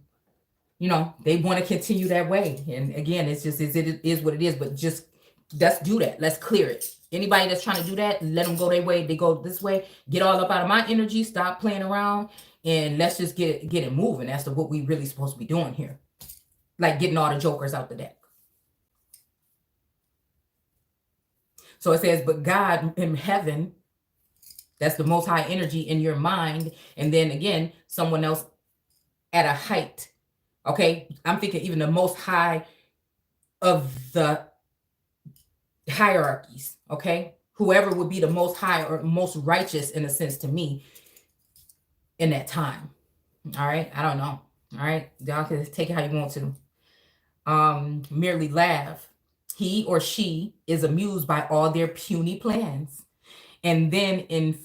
they want to continue that way. And again, it is what it is. But just let's do that. Let's clear it. Anybody that's trying to do that, let them go their way. They go this way. Get all up out of my energy. Stop playing around, and let's just get it moving. That's what we really supposed to be doing here, like getting all the jokers out the deck. So it says, but God in heaven, that's the most high energy in your mind, and then again, someone else at a height. Okay, I'm thinking even the most high of the hierarchies, okay? Whoever would be the most high or most righteous in a sense to me in that time. All right, I don't know. All right, y'all can take it how you want to. Merely laugh. He or she is amused by all their puny plans. And then in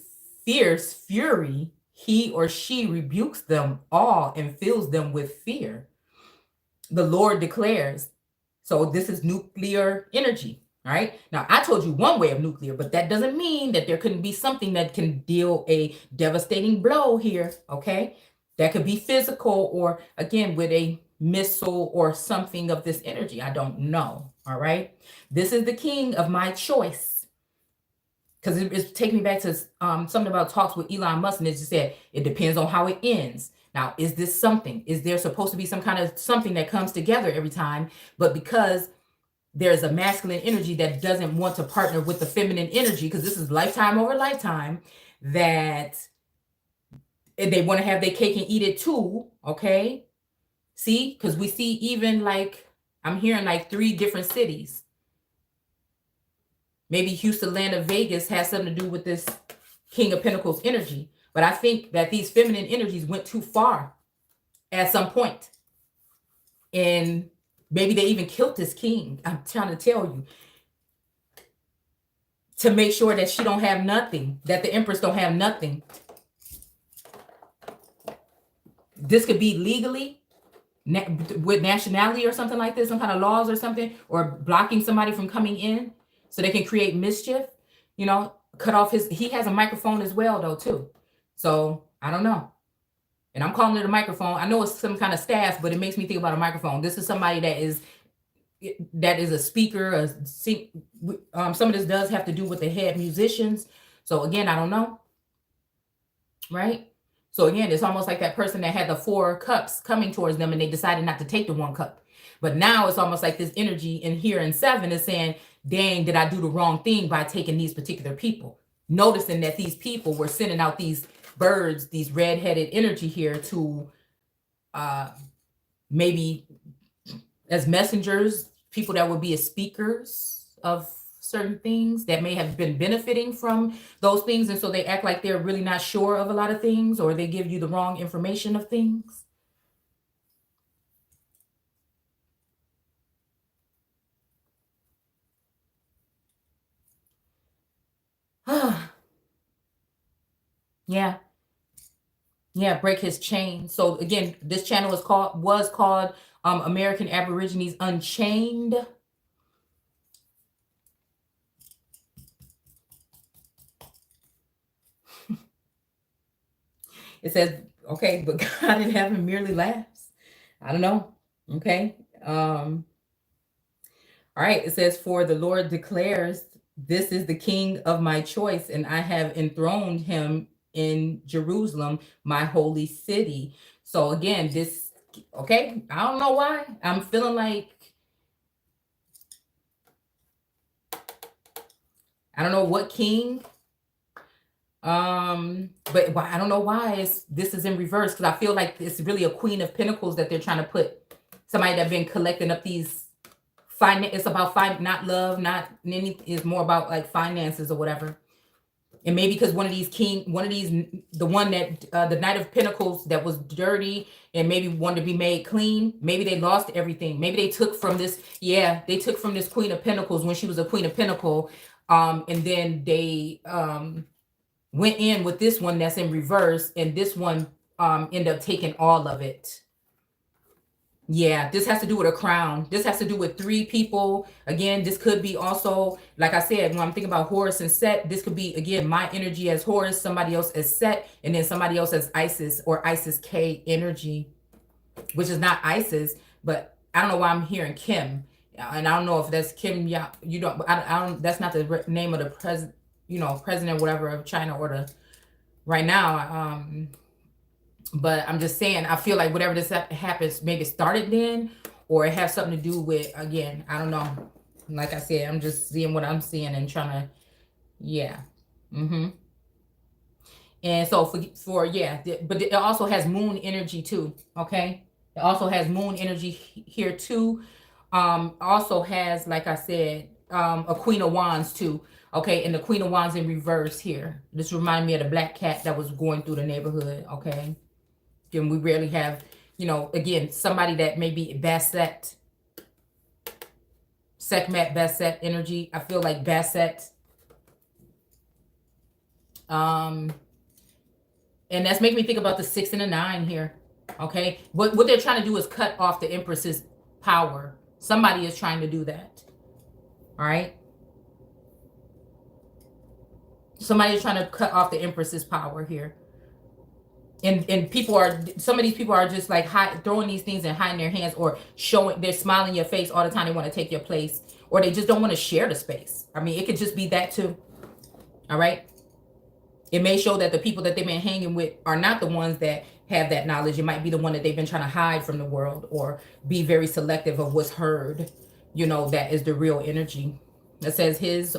fierce fury, he or she rebukes them all and fills them with fear. The Lord declares. So this is nuclear energy. All right. Now, I told you one way of nuclear, but that doesn't mean that there couldn't be something that can deal a devastating blow here. Okay. That could be physical or, again, with a missile or something of this energy. I don't know. All right. This is the king of my choice. Because it's taking me back to something about talks with Elon Musk, and it just said it depends on how it ends. Now, is this something? Is there supposed to be some kind of something that comes together every time? But because there's a masculine energy that doesn't want to partner with the feminine energy, because this is lifetime over lifetime, that they want to have their cake and eat it too, okay? See? Because we see even like, I'm hearing like 3 different cities. Maybe Houston, Atlanta, Vegas has something to do with this King of Pentacles energy. But I think that these feminine energies went too far at some point. And maybe they even killed this king. I'm trying to tell you. To make sure that she don't have nothing. That the Empress don't have nothing. This could be legally. With nationality or something like this. Some kind of laws or something. Or blocking somebody from coming in. So they can create mischief. Cut off he has a microphone as well though too. So I don't know. And I'm calling it a microphone. I know it's some kind of staff, but it makes me think about a microphone. This is somebody that is a speaker. Some of this does have to do with the head musicians. So again, I don't know. Right? So again, it's almost like that person that had the 4 cups coming towards them and they decided not to take the 1 cup. But now it's almost like this energy in here in 7 is saying, dang, did I do the wrong thing by taking these particular people? Noticing that these people were sending out these birds, these red-headed energy here to maybe as messengers, people that would be as speakers of certain things that may have been benefiting from those things. And so they act like they're really not sure of a lot of things, or they give you the wrong information of things. Yeah, break his chain. So again, this channel was called American Aborigines Unchained. It says, okay, but God in heaven merely laughs. I don't know. Okay. All right. It says, for the Lord declares, this is the king of my choice, and I have enthroned him in Jerusalem, my holy city. So again, this, okay, I don't know why. I'm feeling like, I don't know what king. But I don't know why this is in reverse, because I feel like it's really a Queen of Pentacles that they're trying to put, somebody that's been collecting up these finance. It's about not love, not any. It's more about like finances or whatever. And maybe because the one that the Knight of Pentacles that was dirty and maybe wanted to be made clean. Maybe they lost everything. Maybe they took from this. Yeah, they took from this Queen of Pentacles when she was a Queen of Pentacle. And then they went in with this one that's in reverse, and this one ended up taking all of it. Yeah, this has to do with a crown. This has to do with three people. Again, this could be also, like I said, when I'm thinking about Horus and Set, this could be, again, my energy as Horus, somebody else as Set, and then somebody else as Isis or Isis K energy, which is not Isis, but I don't know why I'm hearing Kim. And I don't know if that's Kim. Yeah, you don't, I don't, that's not the name of the president, president, whatever, of China or the right now. But I'm just saying, I feel like whatever this happens, maybe it started then, or it has something to do with, again, I don't know. Like I said, I'm just seeing what I'm seeing and trying to, yeah. And so for yeah, but it also has moon energy too, okay? It also has moon energy here too. Also has, like I said, a Queen of Wands too. Okay, and the Queen of Wands in reverse here. This reminded me of the black cat that was going through the neighborhood, okay? And we rarely have, again, somebody that may be Basset, Sekhmet, Basset energy. I feel like Basset. And that's making me think about the 6 and the 9 here, okay? What they're trying to do is cut off the Empress's power. Somebody is trying to do that, all right? Somebody is trying to cut off the Empress's power here. And people are, some of these people are just like throwing these things and hiding their hands, or showing, they're smiling in your face all the time. They want to take your place, or they just don't want to share the space. I mean, it could just be that too. All right. It may show that the people that they've been hanging with are not the ones that have that knowledge. It might be the one that they've been trying to hide from the world, or be very selective of what's heard. That is the real energy. It says his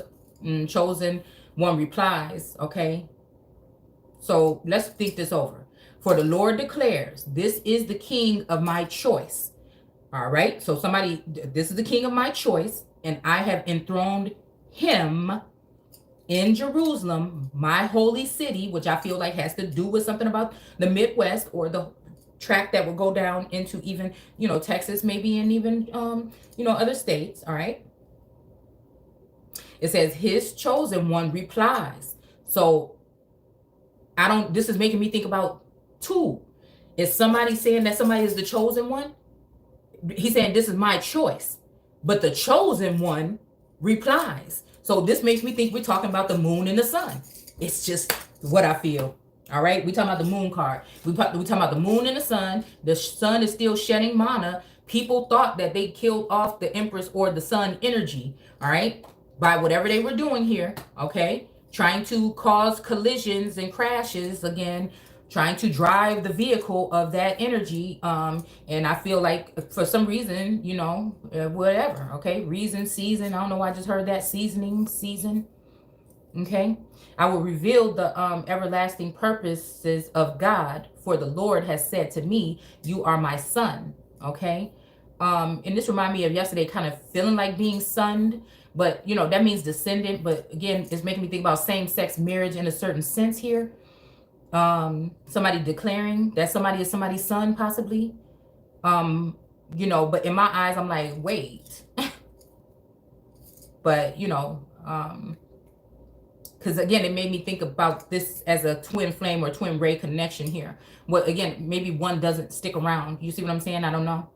chosen one replies. Okay. So let's think this over. For the Lord declares, this is the king of my choice. All right. So this is the king of my choice, and I have enthroned him in Jerusalem, my holy city, which I feel like has to do with something about the Midwest, or the track that will go down into even, Texas, maybe, and even, other states. All right. It says his chosen one replies. So this is making me think about two. Is somebody saying that somebody is the chosen one? He's saying this is my choice, but the chosen one replies. So this makes me think we're talking about the moon and the sun. It's just what I feel. All right, we talking about the moon card. We talking about the moon and the sun. The sun is still shedding mana. People thought that they killed off the Empress or the sun energy. All right, by whatever they were doing here. Okay, trying to cause collisions and crashes again. Trying to drive the vehicle of that energy. And I feel like for some reason, whatever, okay? Reason, season, I don't know why I just heard that. Seasoning, season, okay? I will reveal the everlasting purposes of God, for the Lord has said to me, you are my son, okay? And this reminded me of yesterday, kind of feeling like being sunned, but, that means descendant. But again, it's making me think about same-sex marriage in a certain sense here. Somebody declaring that somebody is somebody's son, possibly. But in my eyes, I'm like, wait. But, because again, it made me think about this as a twin flame or twin ray connection here. Well, again, maybe one doesn't stick around. You see what I'm saying? I don't know.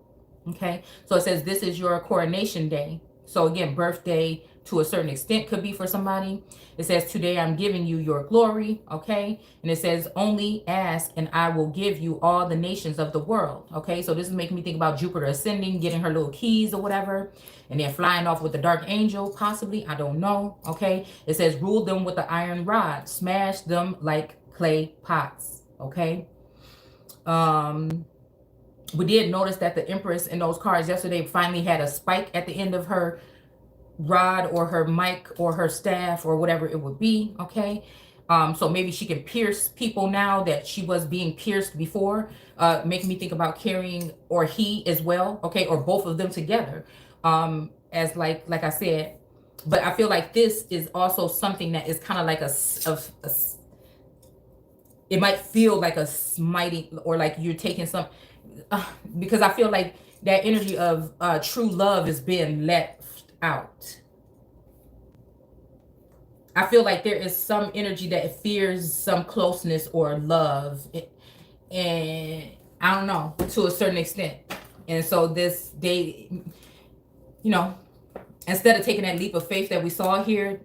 Okay. So it says, this is your coronation day. So again, birthday, to a certain extent could be for somebody. It says, today I'm giving you your glory, okay? And it says, only ask and I will give you all the nations of the world, okay? So this is making me think about Jupiter ascending, getting her little keys or whatever, and then flying off with the dark angel, possibly, I don't know, okay? It says, rule them with the iron rod, smash them like clay pots, okay? We did notice that the Empress in those cards yesterday finally had a spike at the end of her rod or her mic or her staff or whatever it would be, okay? So maybe she can pierce people now that she was being pierced before, making me think about carrying, or he as well, okay, or both of them together, as like I said. But I feel like this is also something that is kind of like it might feel like a smiting, or like you're taking some, because I feel like that energy of true love is being left out. I feel like there is some energy that fears some closeness or love, and I don't know, to a certain extent. And so they, you know, instead of taking that leap of faith that we saw here,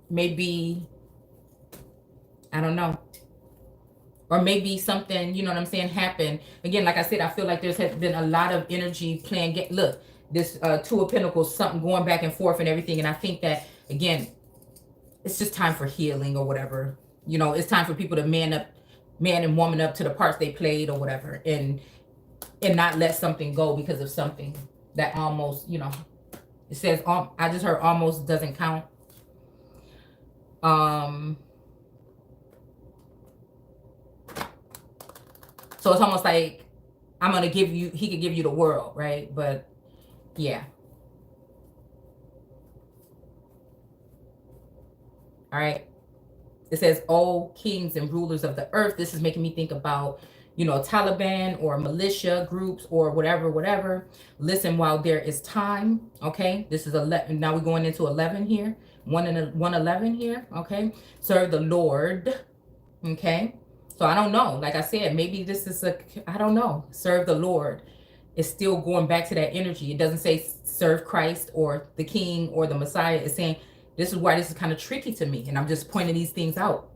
maybe, I don't know, or maybe something, you know what I'm saying, happened. Again, like I said, I feel like there's been a lot of energy playing. Look, this Two of Pentacles, something going back and forth and everything. And I think that, again, it's just time for healing or whatever. You know, it's time for people to man and woman up to the parts they played or whatever. And not let something go because of something that almost, you know, it says, I just heard almost doesn't count. So it's almost like I'm going to give you, he could give you the world, right? But yeah. All right. It says, oh, kings and rulers of the earth. This is making me think about, you know, Taliban or militia groups or whatever. Listen while there is time. Okay. This is 11. Now we're going into 11 here. 111 here. Okay. Serve the Lord. Okay. So I don't know. Like I said, maybe this is I don't know. Serve the Lord. It's still going back to that energy. It doesn't say serve Christ or the King or the Messiah. It's saying, this is why this is kind of tricky to me. And I'm just pointing these things out.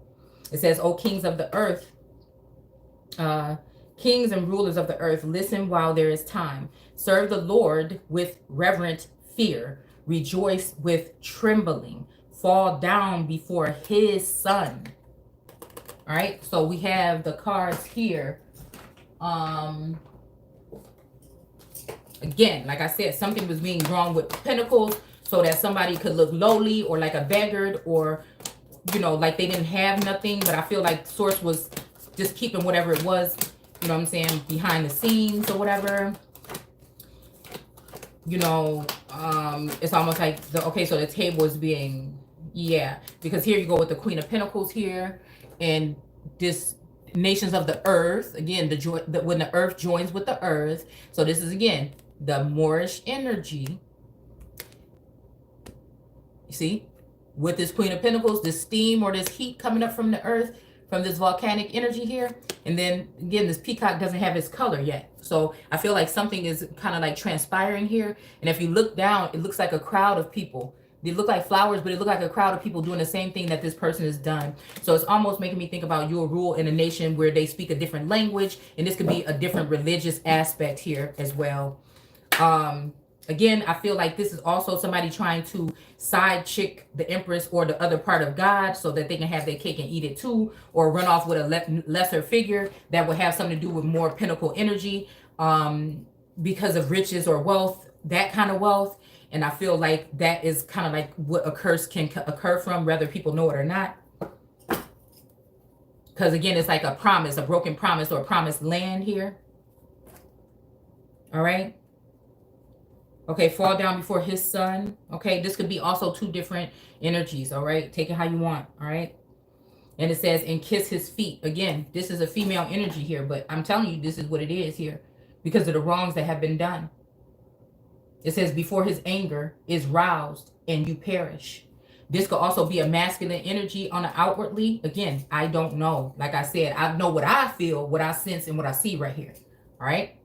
It says, oh, kings of the earth, kings and rulers of the earth, listen while there is time. Serve the Lord with reverent fear. Rejoice with trembling. Fall down before his son. All right. So we have the cards here. Again, like I said, something was being drawn with pentacles so that somebody could look lowly or like a beggar, or, you know, like they didn't have nothing. But I feel like Source was just keeping whatever it was, you know what I'm saying, behind the scenes or whatever. You know, it's almost like okay, so the table is being, yeah, because here you go with the Queen of Pentacles here, and this nations of the earth, again, when the earth joins with the earth. So this is, again, the Moorish energy. You see, with this Queen of Pentacles, this steam or this heat coming up from the earth, from this volcanic energy here. And then again, this peacock doesn't have its color yet. So I feel like something is kind of like transpiring here. And if you look down, it looks like a crowd of people. They look like flowers, but it look like a crowd of people doing the same thing that this person has done. So it's almost making me think about your rule in a nation where they speak a different language. And this could be a different religious aspect here as well. Again, I feel like this is also somebody trying to side chick the Empress or the other part of God so that they can have their cake and eat it too, or run off with a lesser figure that would have something to do with more pentacle energy, because of riches or wealth, that kind of wealth. And I feel like that is kind of like what a curse can occur from, whether people know it or not. Because again, it's like a promise, a broken promise, or a promised land here. All right. Okay, fall down before his son. Okay, this could be also two different energies. All right, take it how you want. All right. And it says, and kiss his feet. Again, this is a female energy here, but I'm telling you, this is what it is here because of the wrongs that have been done. It says, before his anger is roused and you perish. This could also be a masculine energy on the outwardly. Again, I don't know. Like I said, I know what I feel, what I sense, and what I see right here. All right.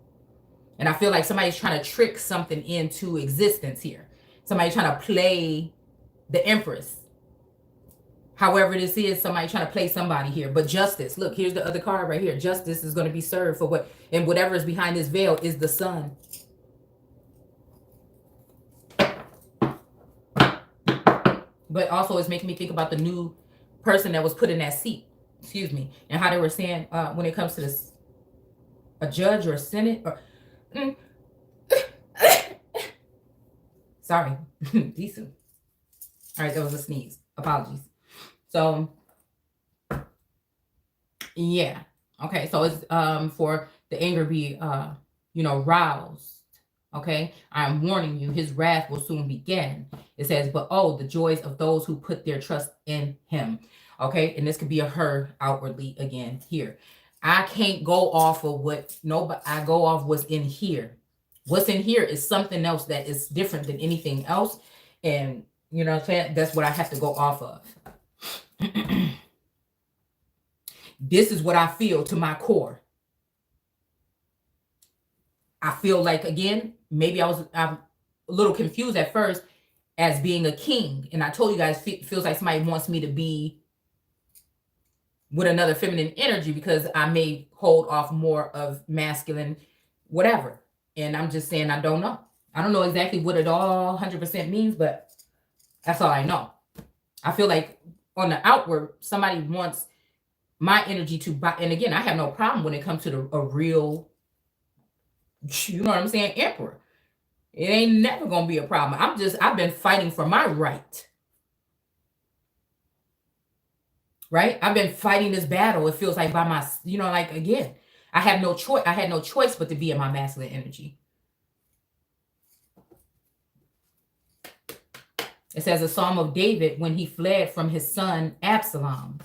And I feel like somebody's trying to trick something into existence here. Somebody's trying to play the Empress. However this is, somebody trying to play somebody here. But justice, look, here's the other card right here. Justice is going to be served for what, and whatever is behind this veil is the sun. But also it's making me think about the new person that was put in that seat, excuse me, and how they were saying when it comes to this, a judge or a senate or sorry, decent. All right, that was a sneeze. Apologies. So yeah, okay, so it's for the anger be roused. Okay, I'm warning you, his wrath will soon begin. It says, but oh, the joys of those who put their trust in him. Okay, and this could be a her outwardly again here. I can't go off of what nobody, I go off what's in here. What's in here is something else that is different than anything else. And you know what I'm saying? That's what I have to go off of. This is what I feel to my core. I feel like, again, maybe I'm a little confused at first as being a king. And I told you guys, it feels like somebody wants me to be with another feminine energy because I may hold off more of masculine, whatever. And I'm just saying, I don't know. I don't know exactly what it all 100% means, but that's all I know. I feel like on the outward, somebody wants my energy to buy. And again, I have no problem when it comes to a real, you know what I'm saying, emperor. It ain't never gonna be a problem. I've been fighting for my right. Right? I've been fighting this battle. It feels like by my, like, again, I have no choice. I had no choice but to be in my masculine energy. It says a Psalm of David when he fled from his son Absalom.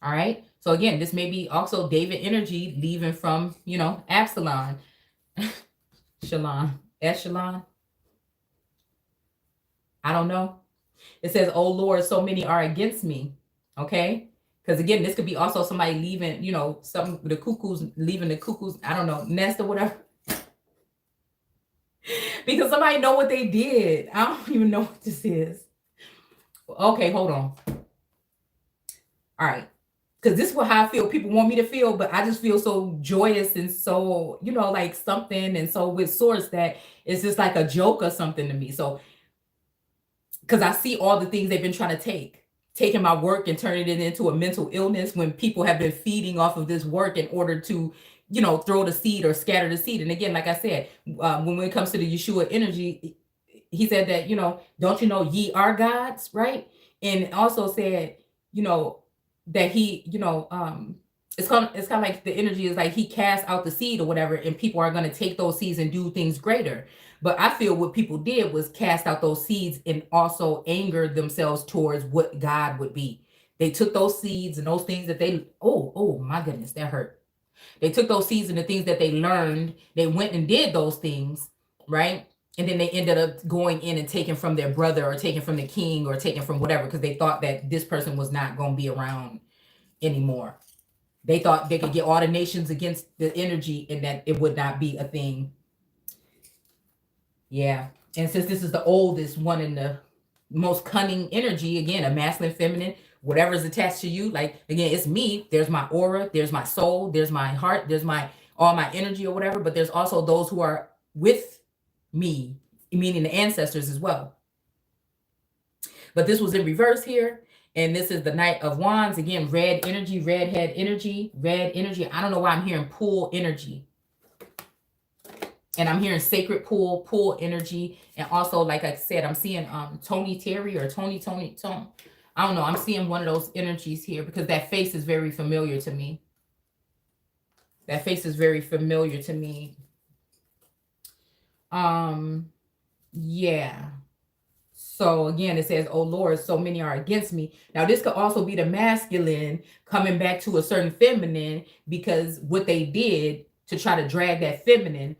All right. So again, this may be also David energy leaving from, Absalom. Echelon. I don't know. It says, oh Lord, so many are against me. Okay. Because again, this could be also somebody leaving, the cuckoos leaving the cuckoos, I don't know, nest or whatever. Because somebody know what they did. I don't even know what this is. Okay, hold on. All right. Because this is how I feel. People want me to feel, but I just feel so joyous and so, like something. And so with Source, that it's just like a joke or something to me. So, because I see all the things they've been trying to taking my work and turning it into a mental illness when people have been feeding off of this work in order to, throw the seed or scatter the seed. And again, like I said, when it comes to the Yeshua energy, he said that, don't you know ye are gods, right? And also said, that he, it's kind of like the energy is like he cast out the seed or whatever, and people are going to take those seeds and do things greater. But I feel what people did was cast out those seeds and also anger themselves towards what God would be. They took those seeds and those things that they, oh my goodness, that hurt. They took those seeds and the things that they learned, they went and did those things, right? And then they ended up going in and taking from their brother or taking from the king or taking from whatever, because they thought that this person was not going to be around anymore. They thought they could get all the nations against the energy and that it would not be a thing. Yeah. And since this is the oldest one in the most cunning energy, again, a masculine, feminine, whatever is attached to you, like, again, it's me. There's my aura, there's my soul, there's my heart, there's all my energy or whatever, but there's also those who are with me, meaning the ancestors as well. But this was in reverse here. And this is the Knight of Wands. Again, red energy, red head energy, red energy. I don't know why I'm hearing pool energy. And I'm hearing sacred pool energy. And also, like I said, I'm seeing Tony Terry or Tony. I don't know. I'm seeing one of those energies here because that face is very familiar to me. That face is very familiar to me. Yeah. So again, it says, oh Lord, so many are against me. Now, this could also be the masculine coming back to a certain feminine because what they did to try to drag that feminine,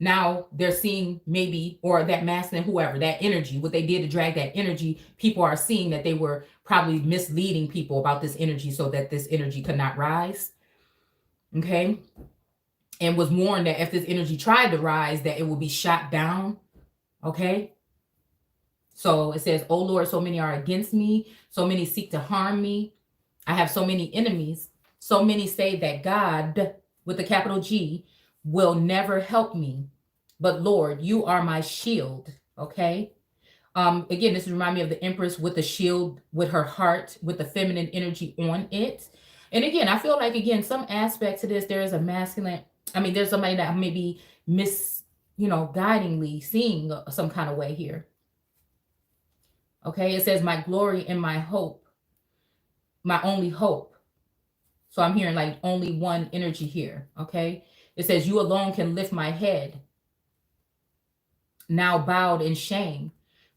now they're seeing maybe, or that masculine, whoever, that energy, what they did to drag that energy, people are seeing that they were probably misleading people about this energy so that this energy could not rise. Okay. And was warned that if this energy tried to rise, that it will be shot down. Okay. So it says, "Oh Lord, so many are against me. So many seek to harm me. I have so many enemies. So many say that God, with the capital G, will never help me. But Lord, you are my shield." Okay. Again, this remind me of the Empress with the shield, with her heart, with the feminine energy on it. And again, I feel like again, some aspect to this, there is a masculine. I mean, there's somebody that may be guidingly seeing some kind of way here. Okay, it says, "My glory and my hope, my only hope." So I'm hearing like only one energy here. Okay, it says, "You alone can lift my head, now bowed in shame,"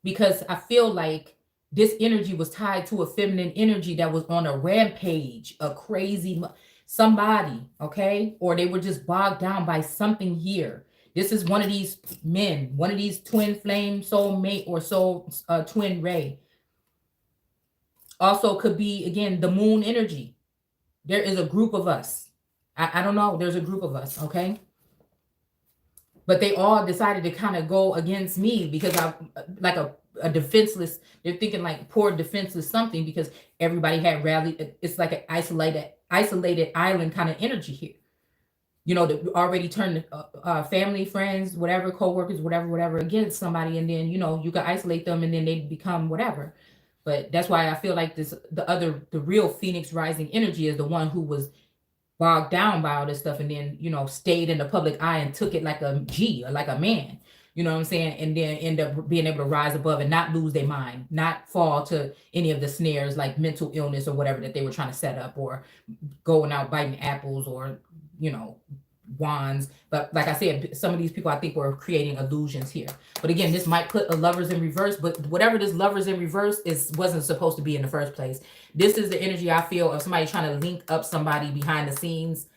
because I feel like this energy was tied to a feminine energy that was on a rampage, a crazy somebody, okay? Or they were just bogged down by something here. This is one of these men, one of these twin flame soul mate or soul twin ray. Also could be, again, the moon energy. There is a group of us. I don't know. There's a group of us, okay? But they all decided to kind of go against me because I'm like a defenseless. They're thinking like poor defenseless something because everybody had rallied. It's like an isolated island kind of energy here. That already turned family, friends, whatever, co-workers, whatever against somebody, and then you can isolate them, and then they become whatever. But that's why I feel like the real Phoenix rising energy is the one who was bogged down by all this stuff and then stayed in the public eye and took it like a G or like a man, you know what I'm saying, and then end up being able to rise above and not lose their mind, not fall to any of the snares like mental illness or whatever that they were trying to set up, or going out biting apples, or wands. But like I said, some of these people I think were creating illusions here. But again, this might put a lovers in reverse, but whatever this lovers in reverse wasn't supposed to be in the first place. This is the energy I feel of somebody trying to link up somebody behind the scenes.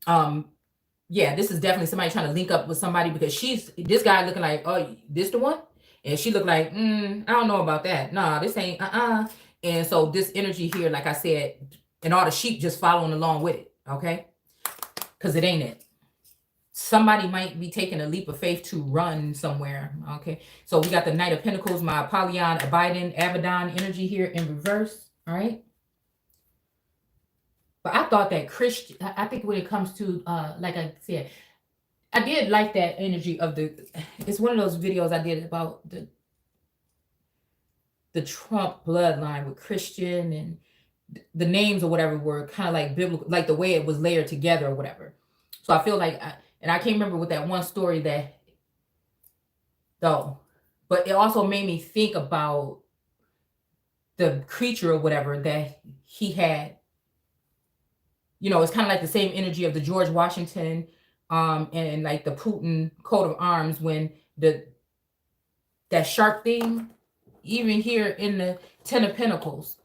Yeah, this is definitely somebody trying to link up with somebody, because this guy looking like, "Oh, this the one?" And she looked like, I don't know about that. Nah, this ain't And so this energy here, like I said, and all the sheep just following along with it, okay? Because it ain't it. Somebody might be taking a leap of faith to run somewhere. Okay, so we got the Knight of Pentacles, my Apollyon, Abaddon energy here in reverse. All right. But I thought that Christian, I think when it comes to, like I said, I did like that energy of it's one of those videos I did about the Trump bloodline with Christian, and the names or whatever were kind of like biblical, like the way it was layered together or whatever. So I feel like, and I can't remember what that one story but it also made me think about the creature or whatever that he had. It's kind of like the same energy of the George Washington, and like the Putin coat of arms, when that sharp thing, even here in the Ten of Pentacles,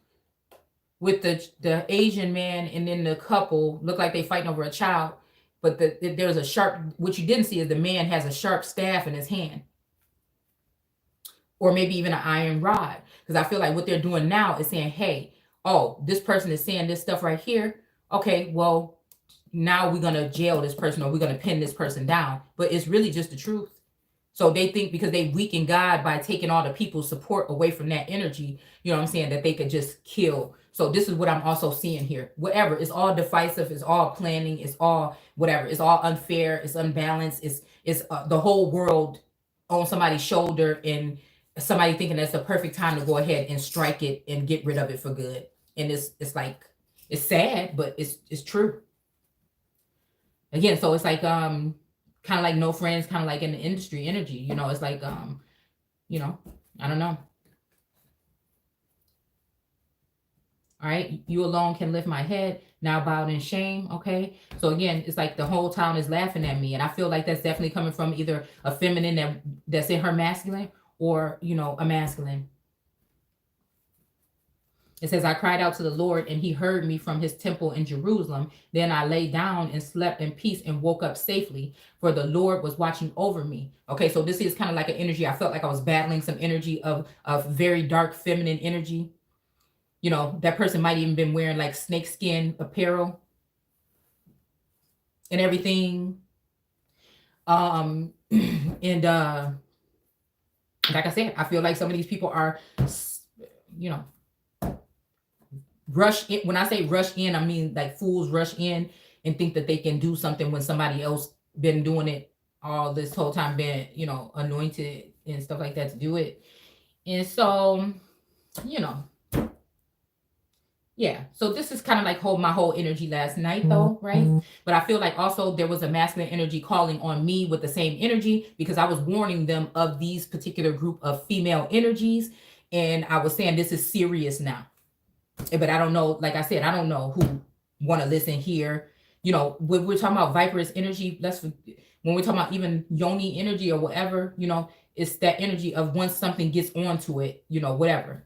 with the Asian man, and then the couple look like they fighting over a child, but there's a sharp. What you didn't see is the man has a sharp staff in his hand, or maybe even an iron rod. Because I feel like what they're doing now is saying, "Hey, oh, this person is saying this stuff right here. Okay, well, now we're gonna jail this person, or we're gonna pin this person down." But it's really just the truth. So they think because they weaken God by taking all the people's support away from that energy, you know what I'm saying, that they could just kill. So this is what I'm also seeing here. Whatever, it's all divisive, it's all planning, it's all whatever, it's all unfair, it's unbalanced, it's the whole world on somebody's shoulder, and somebody thinking that's the perfect time to go ahead and strike it and get rid of it for good. And it's like, it's sad, but it's true. Again, so it's like kind of like no friends, kind of like in the industry energy, it's like I don't know. All right, "You alone can lift my head, now bowed in shame." Okay, so again, it's like the whole town is laughing at me, and I feel like that's definitely coming from either a feminine that's in her masculine, or a masculine. It says, "I cried out to the Lord, and he heard me from his temple in Jerusalem. Then I lay down and slept in peace and woke up safely, for the Lord was watching over me." Okay, so this is kind of like an energy. I felt like I was battling some energy of very dark feminine energy. That person might even been wearing like snakeskin apparel and everything. And like I said, I feel like some of these people are, you know, rush in. When I say rush in, I mean like fools rush in and think that they can do something when somebody else been doing it all this whole time, been, you know, anointed and stuff like that to do it. And so, you know, yeah. So this is kind of like my whole energy last night though, right? But I feel like also there was a masculine energy calling on me with the same energy, because I was warning them of these particular group of female energies. And I was saying, this is serious now. But I don't know, like I said, I don't know who want to listen here. You know, when we're talking about viperous energy, when we're talking about even yoni energy or whatever, you know, it's that energy of once something gets onto it, you know, whatever.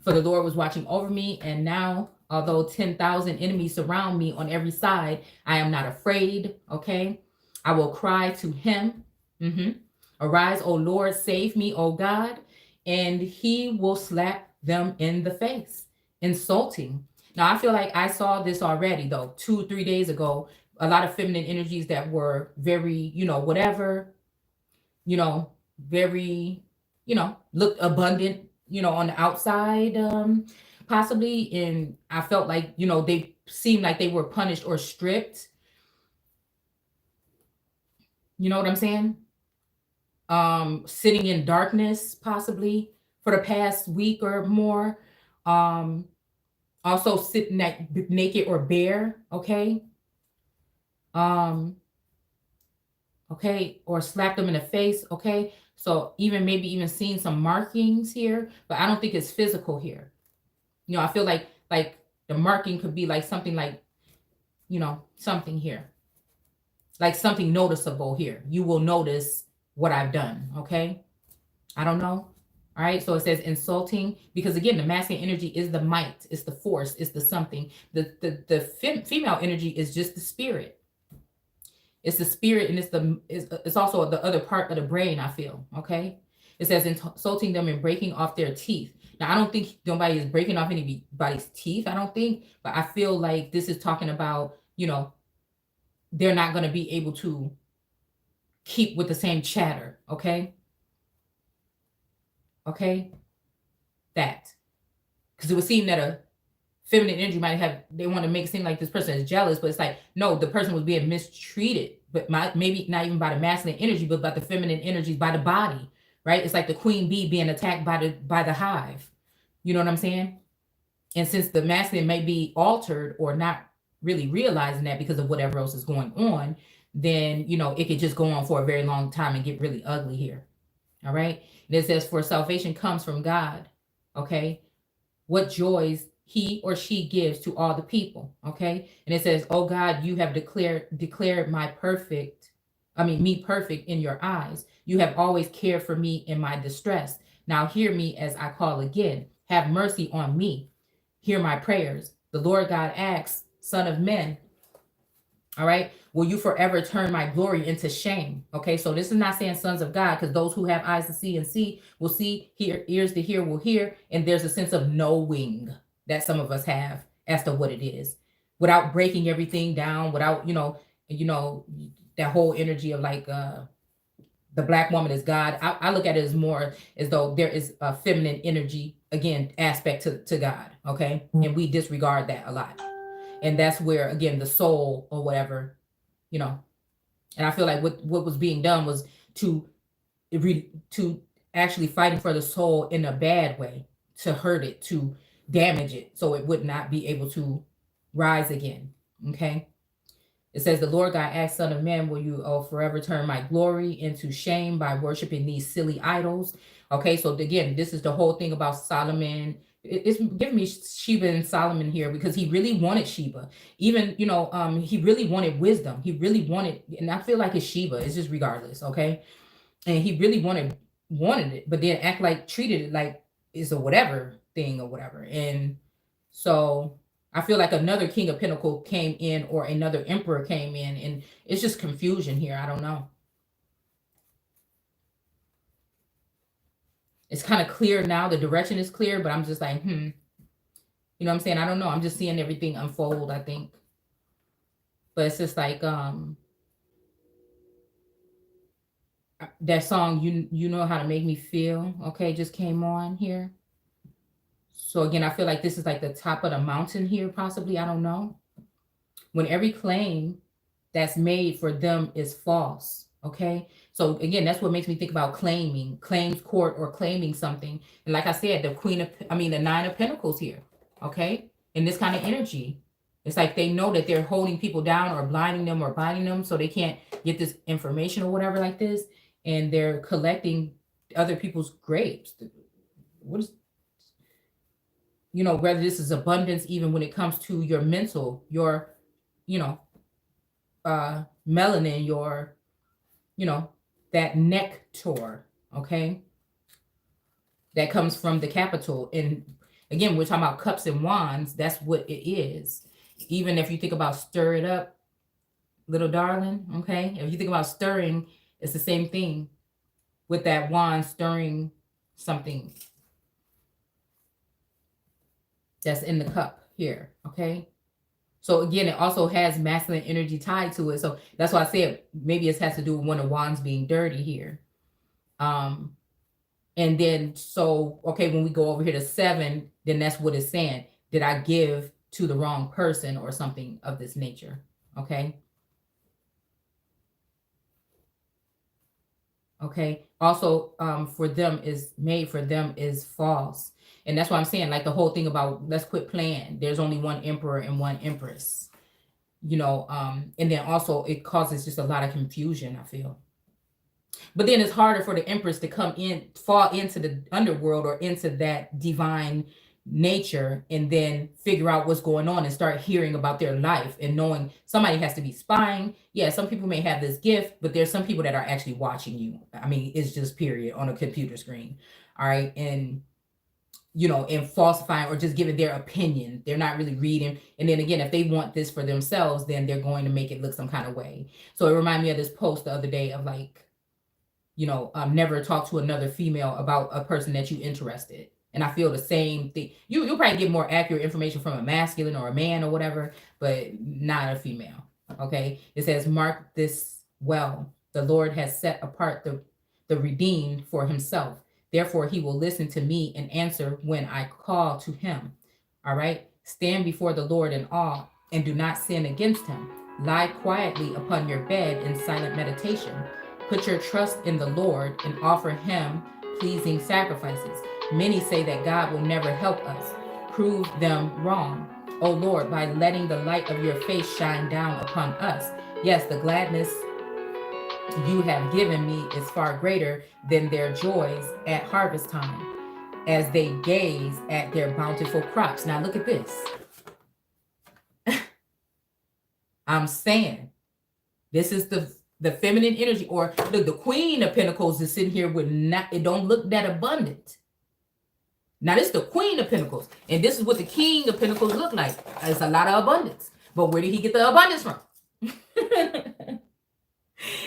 For the Lord was watching over me, and now, although 10,000 enemies surround me on every side, I am not afraid. Okay, I will cry to him. Arise, O Lord, save me, O God, and he will slap them in the face. Insulting. Now, I feel like I saw this already, though, 2-3 days ago. A lot of feminine energies that were very, you know, whatever, you know, very, you know, looked abundant, you know, on the outside, possibly. And I felt like, you know, they seemed like they were punished or stripped. You know what I'm saying? Sitting in darkness, possibly for the past week or more. Also sitting naked or bare, okay? Okay, or slap them in the face, okay? So maybe even seeing some markings here, but I don't think it's physical here. You know, I feel like the marking could be like something like, you know, something here. Like something noticeable here. You will notice what I've done, okay? I don't know. All right, so it says insulting, because again, the masculine energy is the might, it's the force, it's the something. The female energy is just the spirit. It's the spirit, and it's also the other part of the brain, I feel, okay? It says insulting them and breaking off their teeth. Now, I don't think nobody is breaking off anybody's teeth, I don't think, but I feel like this is talking about, you know, they're not going to be able to keep with the same chatter, okay? Okay? That. Because it would seem that a feminine energy might they want to make it seem like this person is jealous, but it's like, no, the person was being mistreated, but maybe not even by the masculine energy, but by the feminine energies, by the body, right? It's like the queen bee being attacked by the hive. You know what I'm saying? And since the masculine may be altered or not really realizing that because of whatever else is going on, then, you know, it could just go on for a very long time and get really ugly here. All right. And it says, for salvation comes from God. Okay. What joys he or she gives to all the people. Okay. And it says, oh God, you have declared me perfect in your eyes. You have always cared for me in my distress. Now hear me as I call again. Have mercy on me. Hear my prayers. The Lord God asks, Son of man, all right, will you forever turn my glory into shame? Okay, so this is not saying sons of God, because those who have eyes to see will see, hear, ears to hear will hear, and there's a sense of knowing that some of us have as to what it is, without breaking everything down, without, you know, that whole energy of like the black woman is God. I look at it as more as though there is a feminine energy, again, aspect to God, okay? And we disregard that a lot. And that's where, again, the soul or whatever, you know, and I feel like what was being done was to actually fighting for the soul in a bad way, to hurt it, to damage it, so it would not be able to rise again, okay? It says, the Lord God asked, Son of man, will you forever turn my glory into shame by worshiping these silly idols? Okay, so again, this is the whole thing about Solomon. It's giving me Sheba and Solomon here, because he really wanted Sheba. Even, you know, he really wanted wisdom. He really wanted, and I feel like it's Sheba. It's just regardless, okay? And he really wanted it, but then treated it like it's a whatever thing or whatever. And so I feel like another King of Pentacles came in, or another Emperor came in, and it's just confusion here. I don't know. It's kind of clear now. The direction is clear, but I'm just like, You know what I'm saying? I don't know. I'm just seeing everything unfold, I think. But it's just like, that song, you know how to make me feel, okay, just came on here. So again, I feel like this is like the top of the mountain here, possibly. I don't know. When every claim that's made for them is false. Okay. So again, that's what makes me think about claiming, claims court, or claiming something. And like I said, the Nine of Pentacles here. Okay. In this kind of energy, it's like they know that they're holding people down or blinding them or binding them so they can't get this information or whatever like this. And they're collecting other people's grapes. What is, whether this is abundance, even when it comes to your mental, your, melanin, your, that nectar, okay, that comes from the capital. And again, we're talking about cups and wands. That's what it is. Even if you think about stir it up, little darling, okay, if you think about stirring, it's the same thing with that wand stirring something that's in the cup here, okay. So again, it also has masculine energy tied to it. So that's why I said maybe it has to do with one of wands being dirty here. And then, so, okay, when we go over here to 7, then that's what it's saying. Did I give to the wrong person or something of this nature? Okay. Okay. Also, for them is made for them is false. And that's why I'm saying, like the whole thing about let's quit playing. There's only one emperor and one empress, and then also it causes just a lot of confusion, I feel. But then it's harder for the empress to fall into the underworld or into that divine nature and then figure out what's going on and start hearing about their life and knowing somebody has to be spying. Yeah, some people may have this gift, but there's some people that are actually watching you. I mean, it's just period on a computer screen. All right. And and falsifying or just giving their opinion. They're not really reading. And then again, if they want this for themselves, then they're going to make it look some kind of way. So it reminded me of this post the other day of like, never talk to another female about a person that you're interested. And I feel the same thing. You'll probably get more accurate information from a masculine or a man or whatever, but not a female. Okay. It says, mark this well. The Lord has set apart the redeemed for himself. Therefore, he will listen to me and answer when I call to him. All right. Stand before the Lord in awe and do not sin against him. Lie quietly upon your bed in silent meditation. Put your trust in the Lord and offer him pleasing sacrifices. Many say that God will never help us. Prove them wrong, O Lord, by letting the light of your face shine down upon us. Yes, the gladness you have given me is far greater than their joys at harvest time, as they gaze at their bountiful crops. Now look at this. I'm saying this is the feminine energy, or look, the Queen of Pentacles is sitting here with it don't look that abundant. Now this is the Queen of Pentacles, and this is what the King of Pentacles look like. It's a lot of abundance, but where did he get the abundance from?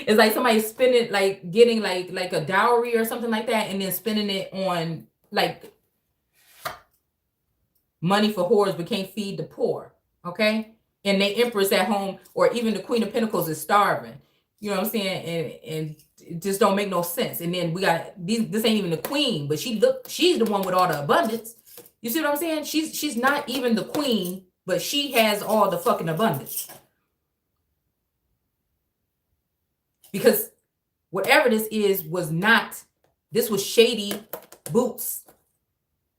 It's like somebody spending, like getting like a dowry or something like that, and then spending it on like money for whores, but can't feed the poor. Okay, and the Empress at home, or even the Queen of Pentacles is starving. You know what I'm saying? And it just don't make no sense. And then we got this ain't even the queen, but she's the one with all the abundance. You see what I'm saying? She's not even the queen, but she has all the fucking abundance. Because whatever this was shady boots.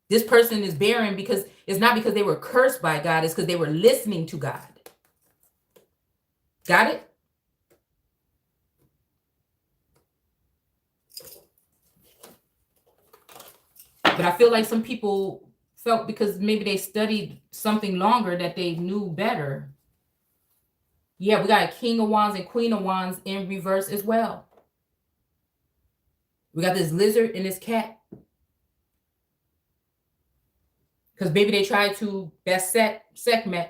This person is barren because it's not because they were cursed by God, it's because they were listening to God. Got it? But I feel like some people felt because maybe they studied something longer that they knew better. Yeah, we got a King of Wands and Queen of Wands in reverse as well. We got this lizard and this cat. Because maybe they tried to best segment.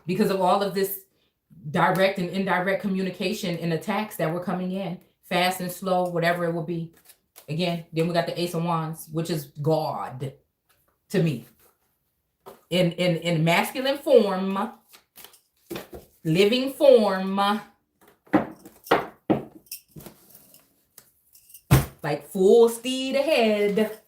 Because of all of this direct and indirect communication and attacks that were coming in. Fast and slow, whatever it will be. Again, then we got the Ace of Wands, which is God to me. In masculine form. living form, like full speed ahead.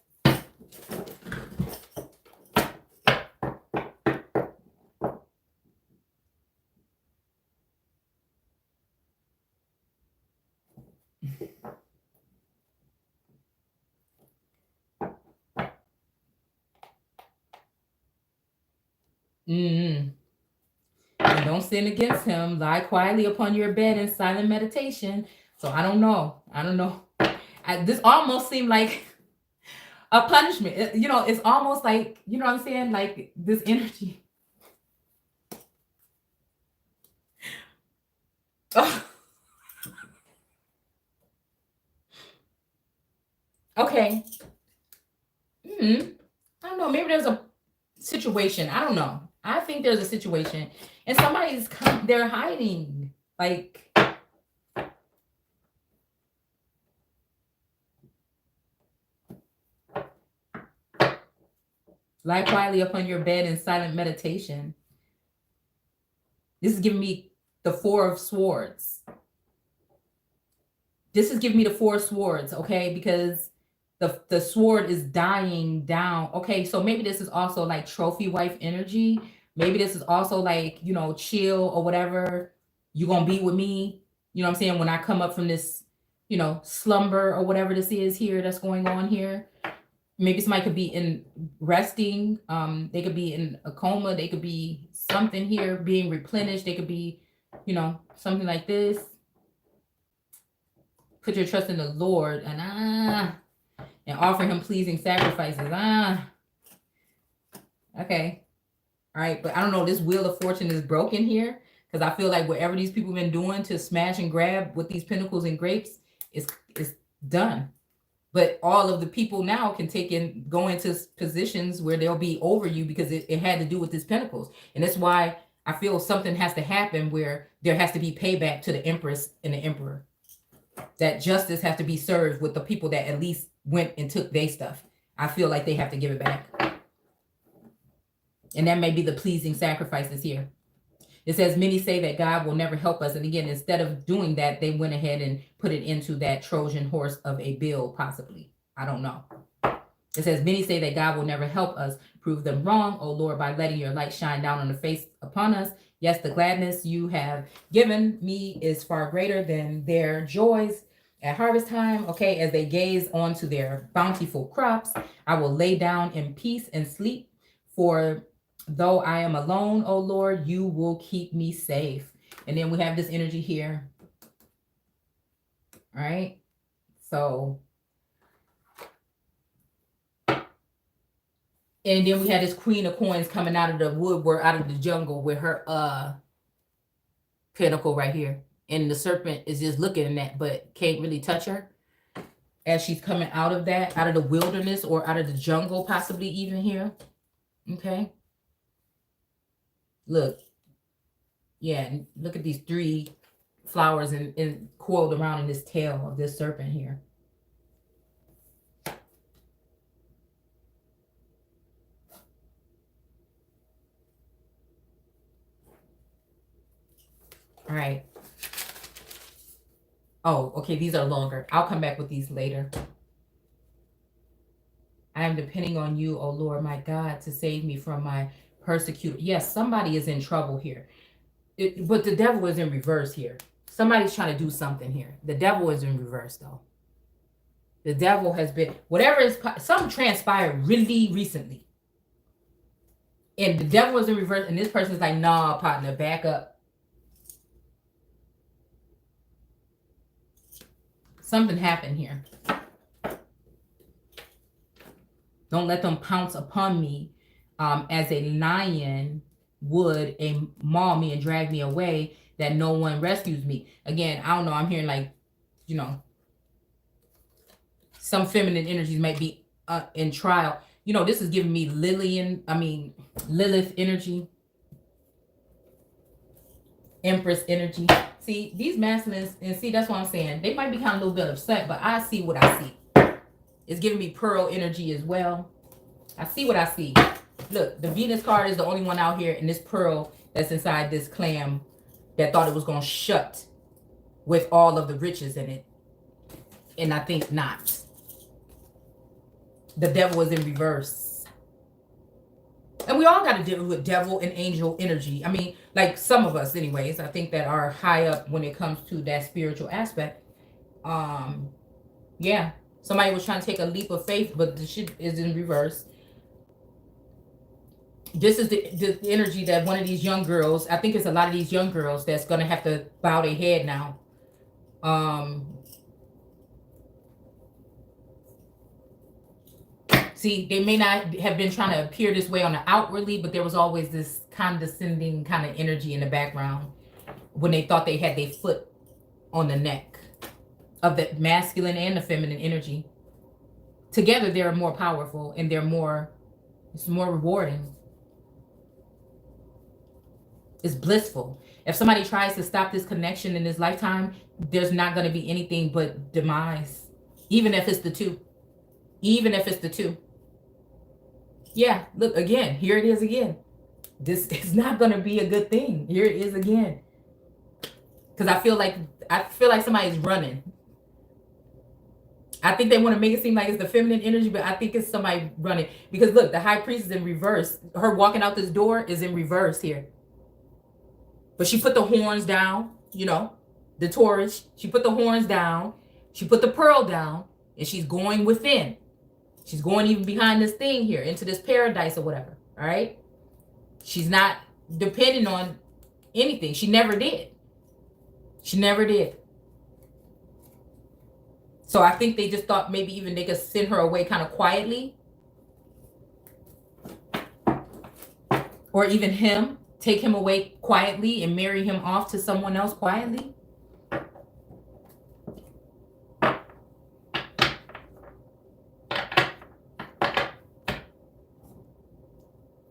And don't sin against him. Lie quietly upon your bed in silent meditation. So I don't know. This almost seemed like a punishment. It's almost like, you know what I'm saying? Like this energy. Okay. I don't know. Maybe there's a situation. I don't know. I think there's a situation, and they're hiding. Like, lie quietly upon your bed in silent meditation. This is giving me the Four of Swords. This is giving me the Four of Swords, okay? Because the sword is dying down. Okay, so maybe this is also like trophy wife energy. Maybe this is also like, chill or whatever. You gonna be with me. You know what I'm saying? When I come up from this, slumber or whatever this is here that's going on here. Maybe somebody could be in resting. They could be in a coma. They could be something here being replenished. They could be, something like this. Put your trust in the Lord and offer him pleasing sacrifices. Okay. All right. But I don't know. This Wheel of Fortune is broken here because I feel like whatever these people have been doing to smash and grab with these pentacles and grapes is done. But all of the people now can go into positions where they'll be over you because it had to do with these pentacles. And that's why I feel something has to happen where there has to be payback to the Empress and the Emperor. That justice has to be served with the people that at least went and took their stuff. I feel like they have to give it back. And that may be the pleasing sacrifices here. It says, many say that God will never help us. And again, instead of doing that, they went ahead and put it into that Trojan horse of a bill, possibly. I don't know. It says, many say that God will never help us. Prove them wrong, O Lord, by letting your light shine down on the face upon us. Yes, the gladness you have given me is far greater than their joys at harvest time. Okay, as they gaze onto their bountiful crops, I will lay down in peace and sleep. For though I am alone, O Lord, you will keep me safe. And then we have this energy here. All right. So, and then we had this Queen of Coins coming out of the woodwork, out of the jungle with her pentacle right here. And the serpent is just looking at that, but can't really touch her. As she's coming out of that, out of the wilderness or out of the jungle, possibly even here. Okay. Look. Yeah, look at these 3 flowers and coiled around in this tail of this serpent here. All right. Oh, okay. These are longer. I'll come back with these later. I am depending on you, O Lord, my God, to save me from my persecutor. Yes, somebody is in trouble here. But the devil is in reverse here. Somebody's trying to do something here. The devil is in reverse, though. The devil has been, something transpired really recently. And the devil is in reverse, and this person's like, nah, partner, back up. Something happened here. Don't let them pounce upon me as a lion would and maul me and drag me away, that no one rescues me. Again, I don't know. I'm hearing like, some feminine energies might be in trial. This is giving me Lilith energy. Empress energy. See, these masculines, and see, that's what I'm saying. They might be kind of a little bit upset, but I see what I see. It's giving me pearl energy as well. I see what I see. Look, the Venus card is the only one out here, and this pearl that's inside this clam that thought it was going to shut with all of the riches in it. And I think not. The devil is in reverse. And we all got to deal with devil and angel energy. I mean, like some of us anyways, I think that are high up when it comes to that spiritual aspect. Yeah. Somebody was trying to take a leap of faith, but the shit is in reverse. This is the energy that one of these young girls, I think it's a lot of these young girls that's going to have to bow their head now. See, they may not have been trying to appear this way on the outwardly, but there was always this condescending kind of energy in the background when they thought they had their foot on the neck of the masculine and the feminine energy. Together, they're more powerful and it's more rewarding. It's blissful. If somebody tries to stop this connection in this lifetime, there's not going to be anything but demise. Even if it's the two. Even if it's the two. Yeah, look, again, here it is again. This is not going to be a good thing. Here it is again. Because I feel like somebody's running. I think they want to make it seem like it's the feminine energy, but I think it's somebody running. Because look, the high priest is in reverse. Her walking out this door is in reverse here. But she put the horns down, you know, the Taurus. She put the horns down. She put the pearl down, and she's going within. She's going even behind this thing here into this paradise or whatever. All right. She's not depending on anything. She never did. She never did. So I think they just thought maybe even they could send her away kind of quietly. Or even him, take him away quietly and marry him off to someone else quietly.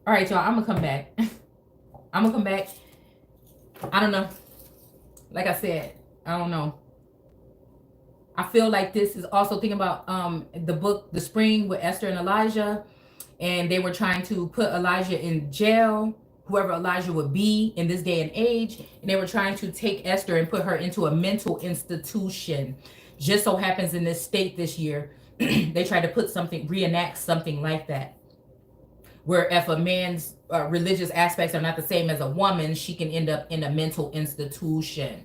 All right, y'all, I'm going to come back. I'm going to come back. I don't know. Like I said, I don't know. I feel like this is also thinking about the book, The Spring, with Esther and Elijah. And they were trying to put Elijah in jail, whoever Elijah would be in this day and age. And they were trying to take Esther and put her into a mental institution. Just so happens in this state this year, they tried to reenact something like that. Where if a man's religious aspects are not the same as a woman, she can end up in a mental institution.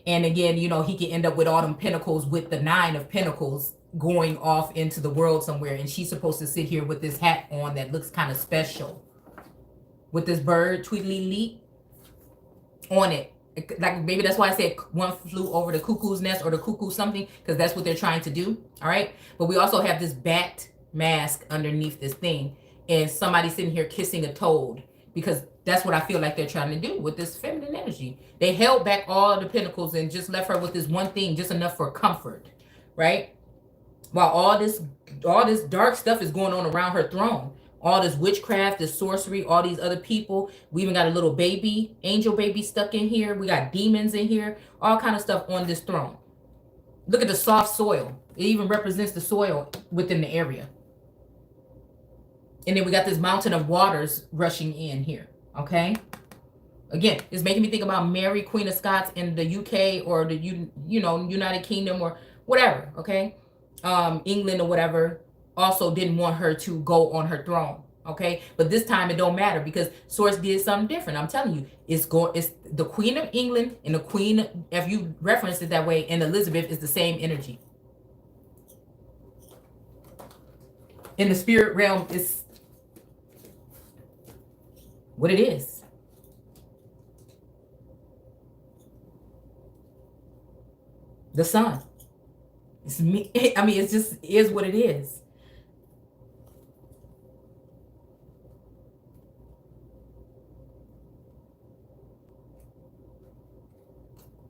And again, you know, he can end up with all them pentacles with the 9 of Pentacles going off into the world somewhere. And she's supposed to sit here with this hat on that looks kind of special. With this bird, Tweedledee on it. Like maybe that's why I said one flew over the cuckoo's nest or the cuckoo something. Because that's what they're trying to do. All right. But we also have this bat mask underneath this thing. And somebody sitting here kissing a toad, because that's what I feel like they're trying to do with this feminine energy. They held back all of the pentacles and just left her with this one thing, just enough for comfort, right? While all this dark stuff is going on around her throne, all this witchcraft, this sorcery, all these other people. We even got a little baby, angel baby stuck in here. We got demons in here, all kind of stuff on this throne. Look at the soft soil. It even represents the soil within the area. And then we got this mountain of waters rushing in here, okay? Again, it's making me think about Mary, Queen of Scots in the UK or the United Kingdom or whatever, okay? England or whatever also didn't want her to go on her throne, okay? But this time it don't matter because Source did something different. I'm telling you, it's the Queen of England and the Queen, if you reference it that way, and Elizabeth is the same energy. In the spirit realm, it's what it is. The sun. It's me. I mean, it just is what it is.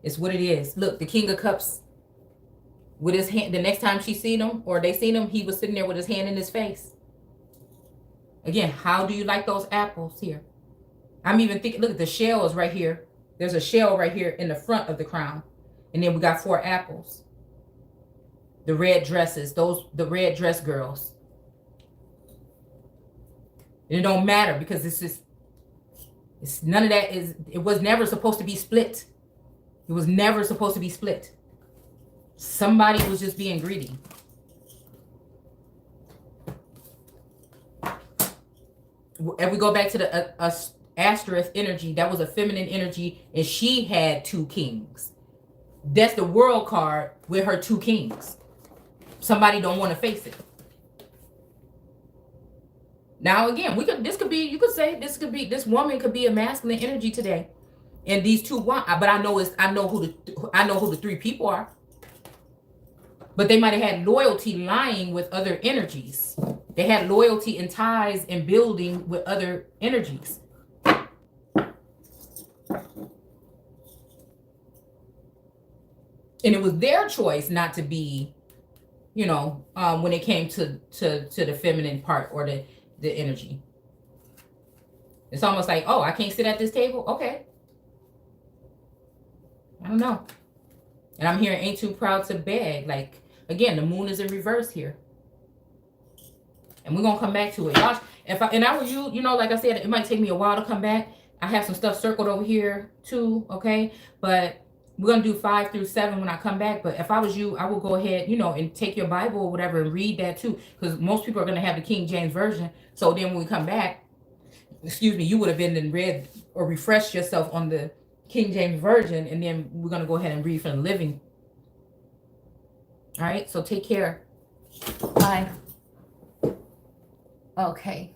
It's what it is. Look, the King of Cups with his hand, the next time she seen him or they seen him, he was sitting there with his hand in his face. Again, how do you like those apples here? I'm even thinking, look at the shell is right here. There's a shell right here in the front of the crown. And then we got 4 apples. The red dresses, the red dress girls. And it don't matter because it's just, It's none of that is, it was never supposed to be split. It was never supposed to be split. Somebody was just being greedy. If we go back to the Asterisk energy, that was a feminine energy, and she had 2 kings. That's the world card with her 2 kings. Somebody don't want to face it. Now again, this could be, you could say this woman could be a masculine energy today, and these 2 want. But I know who the 3 people are. But they might have had loyalty lying with other energies. They had loyalty and ties and building with other energies. And it was their choice not to be, you know, when it came to the feminine part or the energy. It's almost like, oh, I can't sit at this table. Okay. I don't know. And I'm hearing ain't too proud to beg. Like, again, the moon is in reverse here. And we're gonna come back to it. Y'all, and I was you know, like I said, it might take me a while to come back. I have some stuff circled over here too, okay? But we're gonna do 5 through 7 when I come back. But if I was you, I would go ahead, you know, and take your Bible or whatever and read that too. Because most people are gonna have the King James Version. So then when we come back, excuse me, you would have been and read or refreshed yourself on the King James Version, and then we're gonna go ahead and read from the Living. All right, so take care. Bye. Okay.